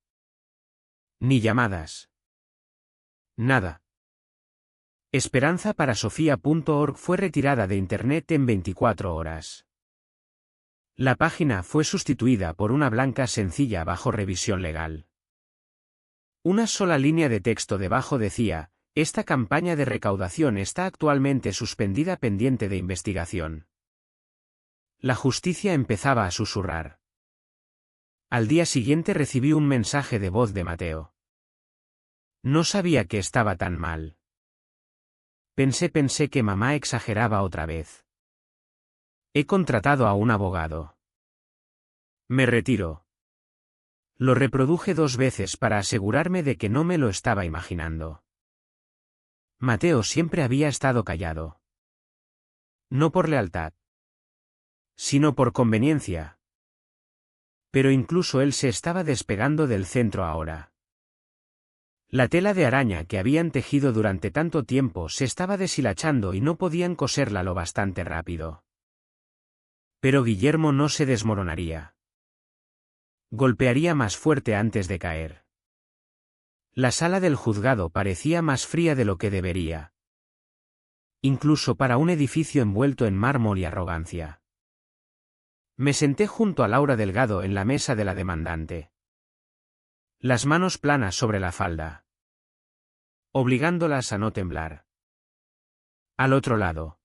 Ni llamadas. Nada. Esperanza-para-sofía.org fue retirada de Internet en 24 horas. La página fue sustituida por una blanca sencilla bajo revisión legal. Una sola línea de texto debajo decía: esta campaña de recaudación está actualmente suspendida pendiente de investigación. La justicia empezaba a susurrar. Al día siguiente recibí un mensaje de voz de Mateo. No sabía que estaba tan mal. Pensé que mamá exageraba otra vez. He contratado a un abogado. Me retiro. Lo reproduje 2 veces para asegurarme de que no me lo estaba imaginando. Mateo siempre había estado callado. No por lealtad, sino por conveniencia. Pero incluso él se estaba despegando del centro ahora. La tela de araña que habían tejido durante tanto tiempo se estaba deshilachando y no podían coserla lo bastante rápido. Pero Guillermo no se desmoronaría. Golpearía más fuerte antes de caer. La sala del juzgado parecía más fría de lo que debería. Incluso para un edificio envuelto en mármol y arrogancia. Me senté junto a Laura Delgado en la mesa de la demandante. Las manos planas sobre la falda. Obligándolas a no temblar. Al otro lado.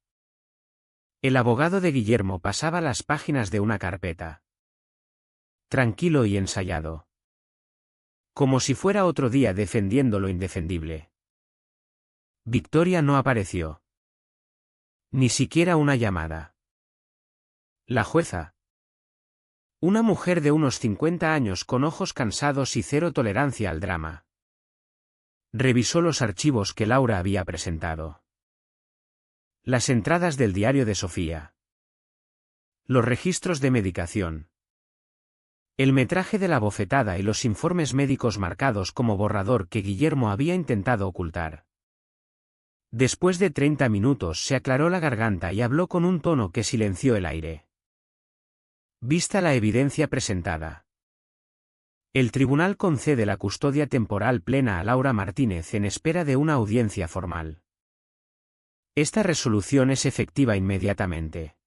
El abogado de Guillermo pasaba las páginas de una carpeta. Tranquilo y ensayado. Como si fuera otro día defendiendo lo indefendible. Victoria no apareció. Ni siquiera una llamada. La jueza. Una mujer de unos 50 años con ojos cansados y cero tolerancia al drama. Revisó los archivos que Laura había presentado. Las entradas del diario de Sofía. Los registros de medicación. El metraje de la bofetada y los informes médicos marcados como borrador que Guillermo había intentado ocultar. Después de 30 minutos se aclaró la garganta y habló con un tono que silenció el aire. Vista la evidencia presentada. El tribunal concede la custodia temporal plena a Laura Martínez en espera de una audiencia formal. Esta resolución es efectiva inmediatamente.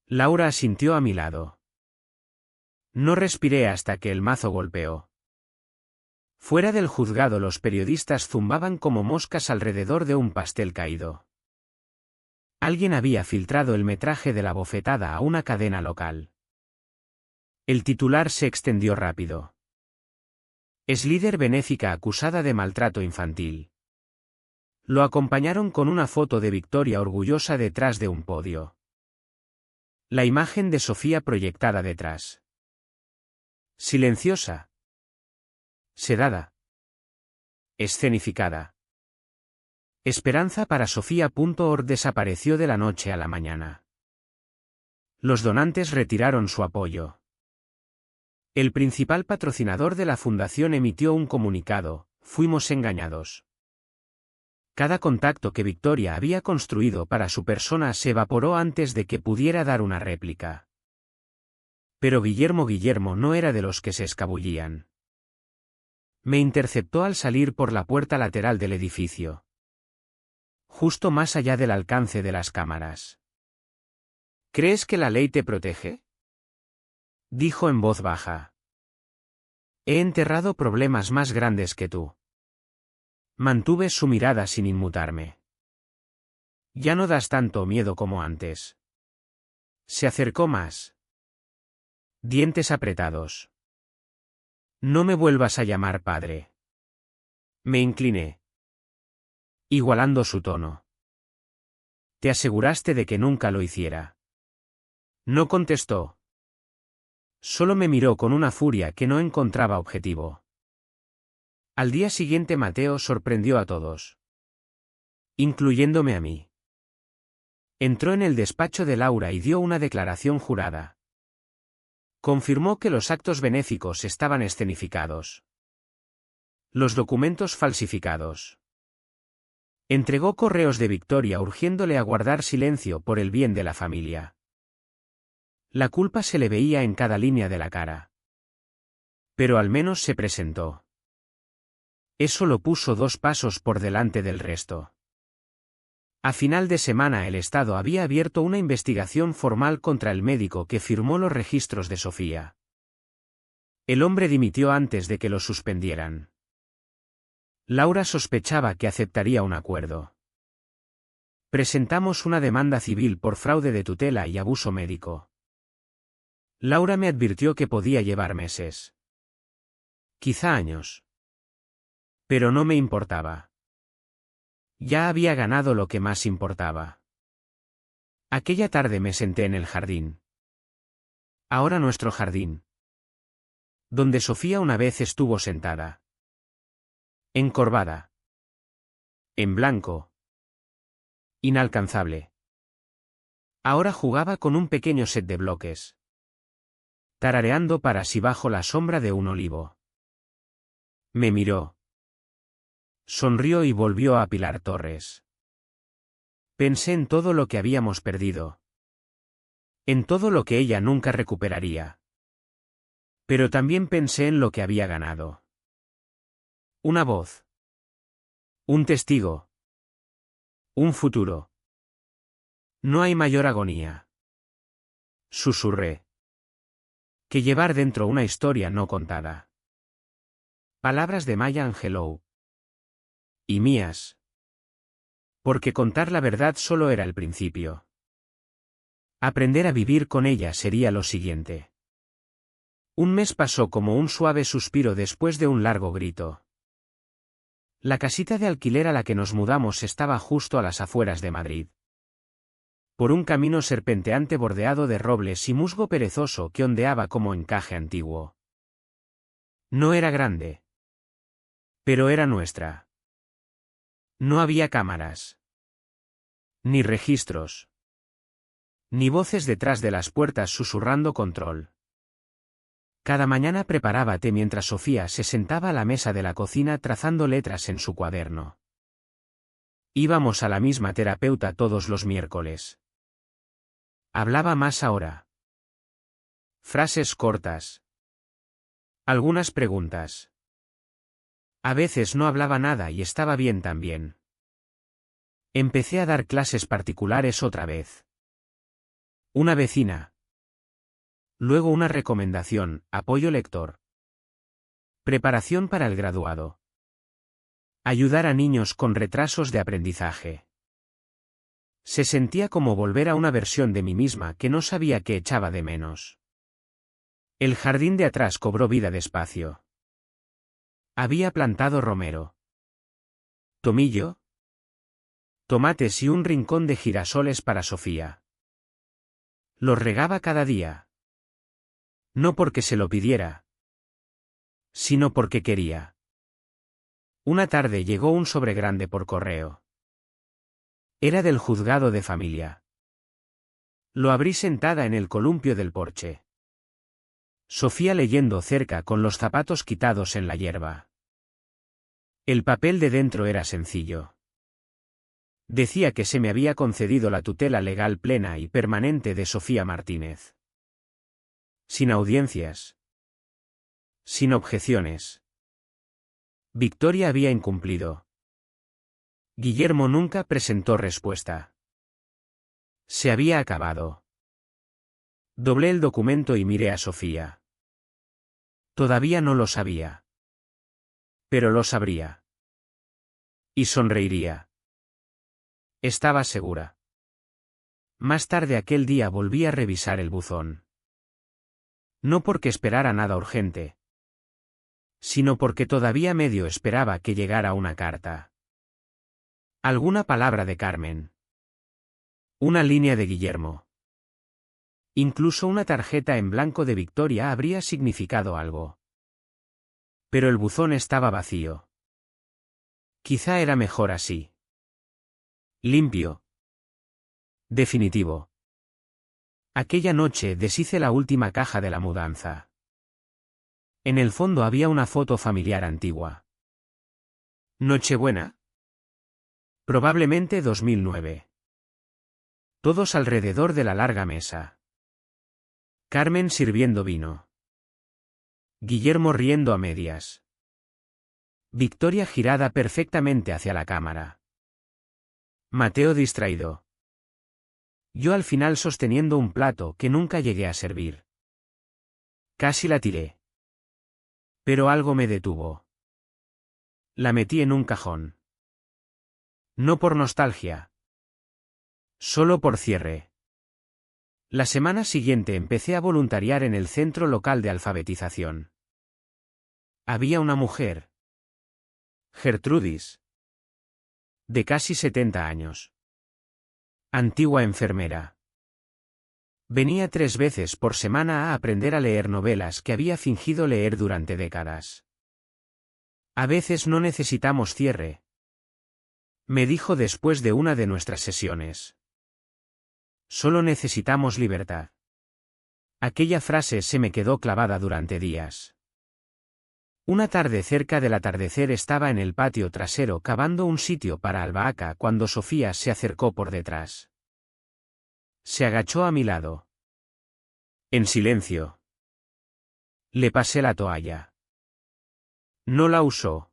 Laura asintió a mi lado. No respiré hasta que el mazo golpeó. Fuera del juzgado los periodistas zumbaban como moscas alrededor de un pastel caído. Alguien había filtrado el metraje de la bofetada a una cadena local. El titular se extendió rápido. Es líder benéfica acusada de maltrato infantil. Lo acompañaron con una foto de Victoria orgullosa detrás de un podio. La imagen de Sofía proyectada detrás. Silenciosa. Sedada. Escenificada. Esperanza-para-sofía.org desapareció de la noche a la mañana. Los donantes retiraron su apoyo. El principal patrocinador de la fundación emitió un comunicado: fuimos engañados. Cada contacto que Victoria había construido para su persona se evaporó antes de que pudiera dar una réplica. Pero Guillermo no era de los que se escabullían. Me interceptó al salir por la puerta lateral del edificio. Justo más allá del alcance de las cámaras. ¿Crees que la ley te protege?, dijo en voz baja. He enterrado problemas más grandes que tú. Mantuve su mirada sin inmutarme. Ya no das tanto miedo como antes. Se acercó más. Dientes apretados. No me vuelvas a llamar padre. Me incliné. Igualando su tono. Te aseguraste de que nunca lo hiciera. No contestó. Solo me miró con una furia que no encontraba objetivo. Al día siguiente Mateo sorprendió a todos. Incluyéndome a mí. Entró en el despacho de Laura y dio una declaración jurada. Confirmó que los actos benéficos estaban escenificados. Los documentos falsificados. Entregó correos de Victoria urgiéndole a guardar silencio por el bien de la familia. La culpa se le veía en cada línea de la cara. Pero al menos se presentó. Eso lo puso 2 pasos por delante del resto. A final de semana el Estado había abierto una investigación formal contra el médico que firmó los registros de Sofía. El hombre dimitió antes de que lo suspendieran. Laura sospechaba que aceptaría un acuerdo. Presentamos una demanda civil por fraude de tutela y abuso médico. Laura me advirtió que podía llevar meses. Quizá años. Pero no me importaba. Ya había ganado lo que más importaba. Aquella tarde me senté en el jardín. Ahora nuestro jardín. Donde Sofía una vez estuvo sentada. Encorvada. En blanco. Inalcanzable. Ahora jugaba con un pequeño set de bloques. Tarareando para sí bajo la sombra de un olivo. Me miró. Sonrió y volvió a Pilar Torres. Pensé en todo lo que habíamos perdido. En todo lo que ella nunca recuperaría. Pero también pensé en lo que había ganado. Una voz. Un testigo. Un futuro. No hay mayor agonía. Susurré. Que llevar dentro una historia no contada. Palabras de Maya Angelou. Y mías. Porque contar la verdad solo era el principio. Aprender a vivir con ella sería lo siguiente. Un mes pasó como un suave suspiro después de un largo grito. La casita de alquiler a la que nos mudamos estaba justo a las afueras de Madrid. Por un camino serpenteante bordeado de robles y musgo perezoso que ondeaba como encaje antiguo. No era grande. Pero era nuestra. No había cámaras. Ni registros. Ni voces detrás de las puertas susurrando control. Cada mañana preparaba té mientras Sofía se sentaba a la mesa de la cocina trazando letras en su cuaderno. Íbamos a la misma terapeuta todos los miércoles. Hablaba más ahora. Frases cortas. Algunas preguntas. A veces no hablaba nada y estaba bien también. Empecé a dar clases particulares otra vez. Una vecina. Luego una recomendación, apoyo lector. Preparación para el graduado. Ayudar a niños con retrasos de aprendizaje. Se sentía como volver a una versión de mí misma que no sabía qué echaba de menos. El jardín de atrás cobró vida despacio. Había plantado romero. Tomillo. Tomates y un rincón de girasoles para Sofía. Los regaba cada día. No porque se lo pidiera, sino porque quería. Una tarde llegó un sobre grande por correo. Era del juzgado de familia. Lo abrí sentada en el columpio del porche. Sofía leyendo cerca con los zapatos quitados en la hierba. El papel de dentro era sencillo. Decía que se me había concedido la tutela legal plena y permanente de Sofía Martínez. Sin audiencias. Sin objeciones. Victoria había incumplido. Guillermo nunca presentó respuesta. Se había acabado. Doblé el documento y miré a Sofía. Todavía no lo sabía. Pero lo sabría. Y sonreiría. Estaba segura. Más tarde aquel día volví a revisar el buzón. No porque esperara nada urgente, sino porque todavía medio esperaba que llegara una carta. Alguna palabra de Carmen. Una línea de Guillermo. Incluso una tarjeta en blanco de Victoria habría significado algo. Pero el buzón estaba vacío. Quizá era mejor así. Limpio. Definitivo. Aquella noche deshice la última caja de la mudanza. En el fondo había una foto familiar antigua. Nochebuena. Probablemente 2009. Todos alrededor de la larga mesa. Carmen sirviendo vino. Guillermo riendo a medias. Victoria girada perfectamente hacia la cámara. Mateo distraído. Yo al final sosteniendo un plato que nunca llegué a servir. Casi la tiré. Pero algo me detuvo. La metí en un cajón. No por nostalgia. Solo por cierre. La semana siguiente empecé a voluntariar en el centro local de alfabetización. Había una mujer. Gertrudis. De casi 70 años. Antigua enfermera. Venía 3 veces por semana a aprender a leer novelas que había fingido leer durante décadas. A veces no necesitamos cierre, me dijo después de una de nuestras sesiones. Solo necesitamos libertad. Aquella frase se me quedó clavada durante días. Una tarde cerca del atardecer estaba en el patio trasero cavando un sitio para albahaca cuando Sofía se acercó por detrás. Se agachó a mi lado. En silencio. Le pasé la toalla. No la usó.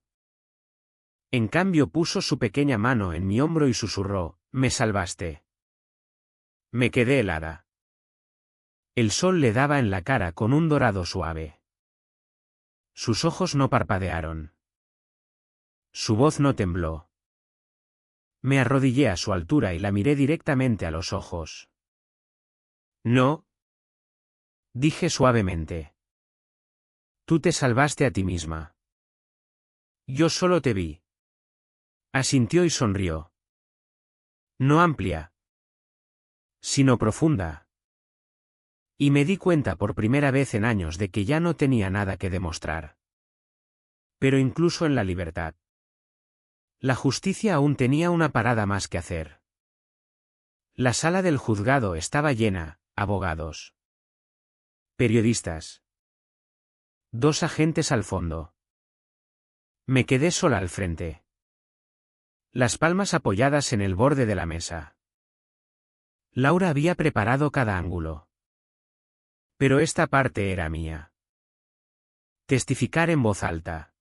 En cambio puso su pequeña mano en mi hombro y susurró, «Me salvaste». Me quedé helada. El sol le daba en la cara con un dorado suave. Sus ojos no parpadearon. Su voz no tembló. Me arrodillé a su altura y la miré directamente a los ojos. «No», dije suavemente. «Tú te salvaste a ti misma. Yo solo te vi». Asintió y sonrió. No amplia, sino profunda. Y me di cuenta por primera vez en años de que ya no tenía nada que demostrar. Pero incluso en la libertad. La justicia aún tenía una parada más que hacer. La sala del juzgado estaba llena, abogados. Periodistas. 2 agentes al fondo. Me quedé sola al frente. Las palmas apoyadas en el borde de la mesa. Laura había preparado cada ángulo. Pero esta parte era mía. Testificar en voz alta.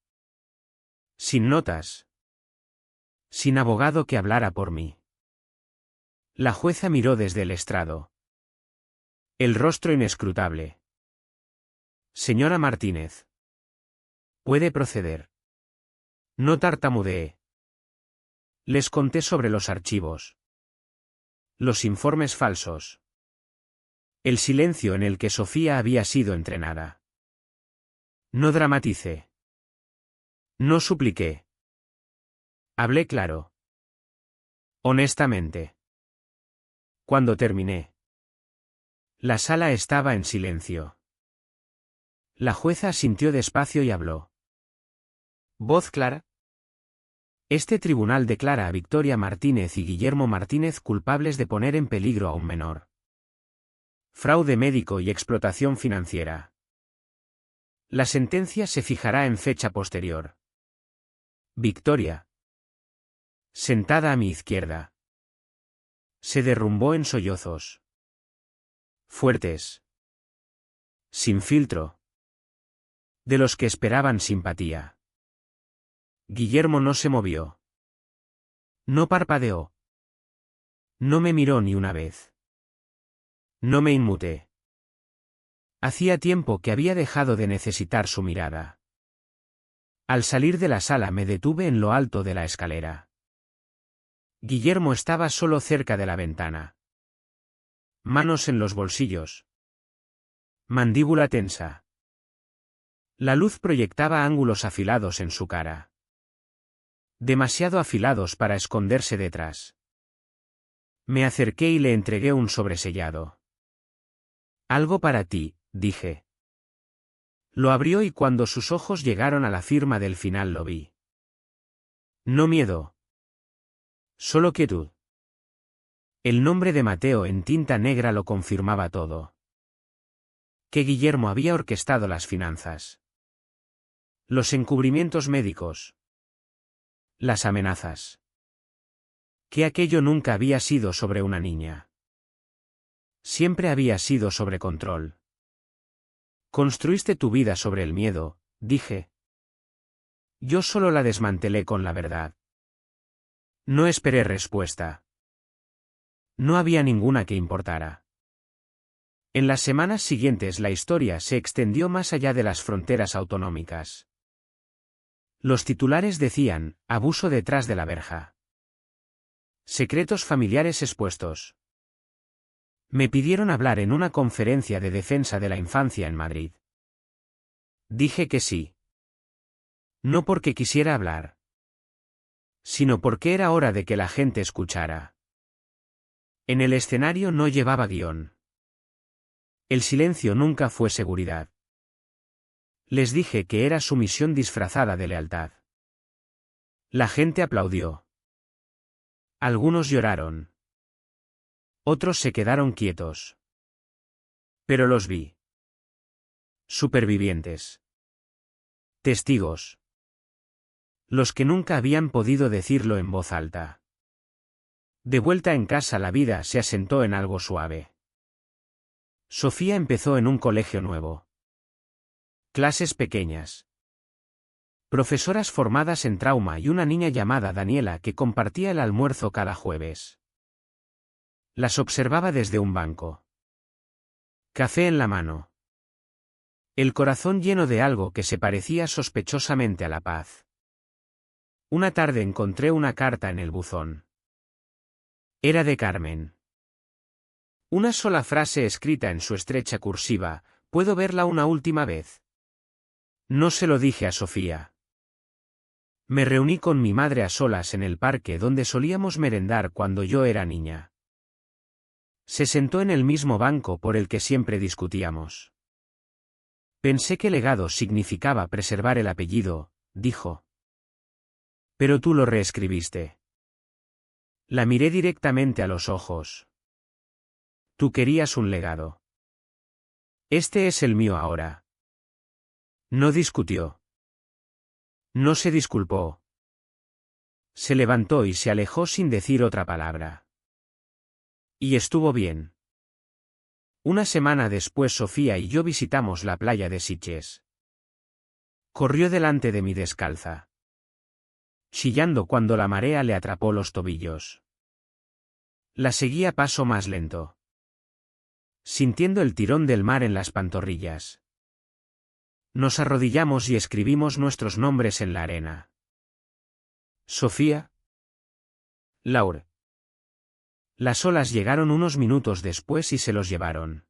Sin notas. Sin abogado que hablara por mí. La jueza miró desde el estrado. El rostro inescrutable. Señora Martínez. Puede proceder. No tartamudeé. Les conté sobre los archivos. Los informes falsos. El silencio en el que Sofía había sido entrenada. No dramaticé. No supliqué. Hablé claro. Honestamente. Cuando terminé. La sala estaba en silencio. La jueza asintió despacio y habló. ¿Voz clara? Este tribunal declara a Victoria Martínez y Guillermo Martínez culpables de poner en peligro a un menor. Fraude médico y explotación financiera. La sentencia se fijará en fecha posterior. Victoria. Sentada a mi izquierda. Se derrumbó en sollozos. Fuertes. Sin filtro. De los que esperaban simpatía. Guillermo no se movió. No parpadeó. No me miró ni una vez. No me inmuté. Hacía tiempo que había dejado de necesitar su mirada. Al salir de la sala me detuve en lo alto de la escalera. Guillermo estaba solo cerca de la ventana. Manos en los bolsillos. Mandíbula tensa. La luz proyectaba ángulos afilados en su cara. Demasiado afilados para esconderse detrás. Me acerqué y le entregué un sobresellado. Algo para ti, dije. Lo abrió y cuando sus ojos llegaron a la firma del final lo vi. No miedo. Solo quietud. El nombre de Mateo en tinta negra lo confirmaba todo. Que Guillermo había orquestado las finanzas. Los encubrimientos médicos. Las amenazas. Que aquello nunca había sido sobre una niña. Siempre había sido sobre control. Construiste tu vida sobre el miedo, dije. Yo solo la desmantelé con la verdad. No esperé respuesta. No había ninguna que importara. En las semanas siguientes la historia se extendió más allá de las fronteras autonómicas. Los titulares decían, abuso detrás de la verja. Secretos familiares expuestos. Me pidieron hablar en una conferencia de defensa de la infancia en Madrid. Dije que sí. No porque quisiera hablar, sino porque era hora de que la gente escuchara. En el escenario no llevaba guión. El silencio nunca fue seguridad. Les dije que era sumisión disfrazada de lealtad. La gente aplaudió. Algunos lloraron. Otros se quedaron quietos. Pero los vi. Supervivientes. Testigos. Los que nunca habían podido decirlo en voz alta. De vuelta en casa la vida se asentó en algo suave. Sofía empezó en un colegio nuevo. Clases pequeñas. Profesoras formadas en trauma y una niña llamada Daniela que compartía el almuerzo cada jueves. Las observaba desde un banco. Café en la mano. El corazón lleno de algo que se parecía sospechosamente a la paz. Una tarde encontré una carta en el buzón. Era de Carmen. Una sola frase escrita en su estrecha cursiva, ¿puedo verla una última vez? No se lo dije a Sofía. Me reuní con mi madre a solas en el parque donde solíamos merendar cuando yo era niña. Se sentó en el mismo banco por el que siempre discutíamos. Pensé que legado significaba preservar el apellido, dijo. Pero tú lo reescribiste. La miré directamente a los ojos. Tú querías un legado. Este es el mío ahora. No discutió. No se disculpó. Se levantó y se alejó sin decir otra palabra. Y estuvo bien. Una semana después Sofía y yo visitamos la playa de Sitges. Corrió delante de mí descalza, chillando cuando la marea le atrapó los tobillos. La seguí a paso más lento, sintiendo el tirón del mar en las pantorrillas. Nos arrodillamos y escribimos nuestros nombres en la arena. Sofía. Laure. Las olas llegaron unos minutos después y se los llevaron.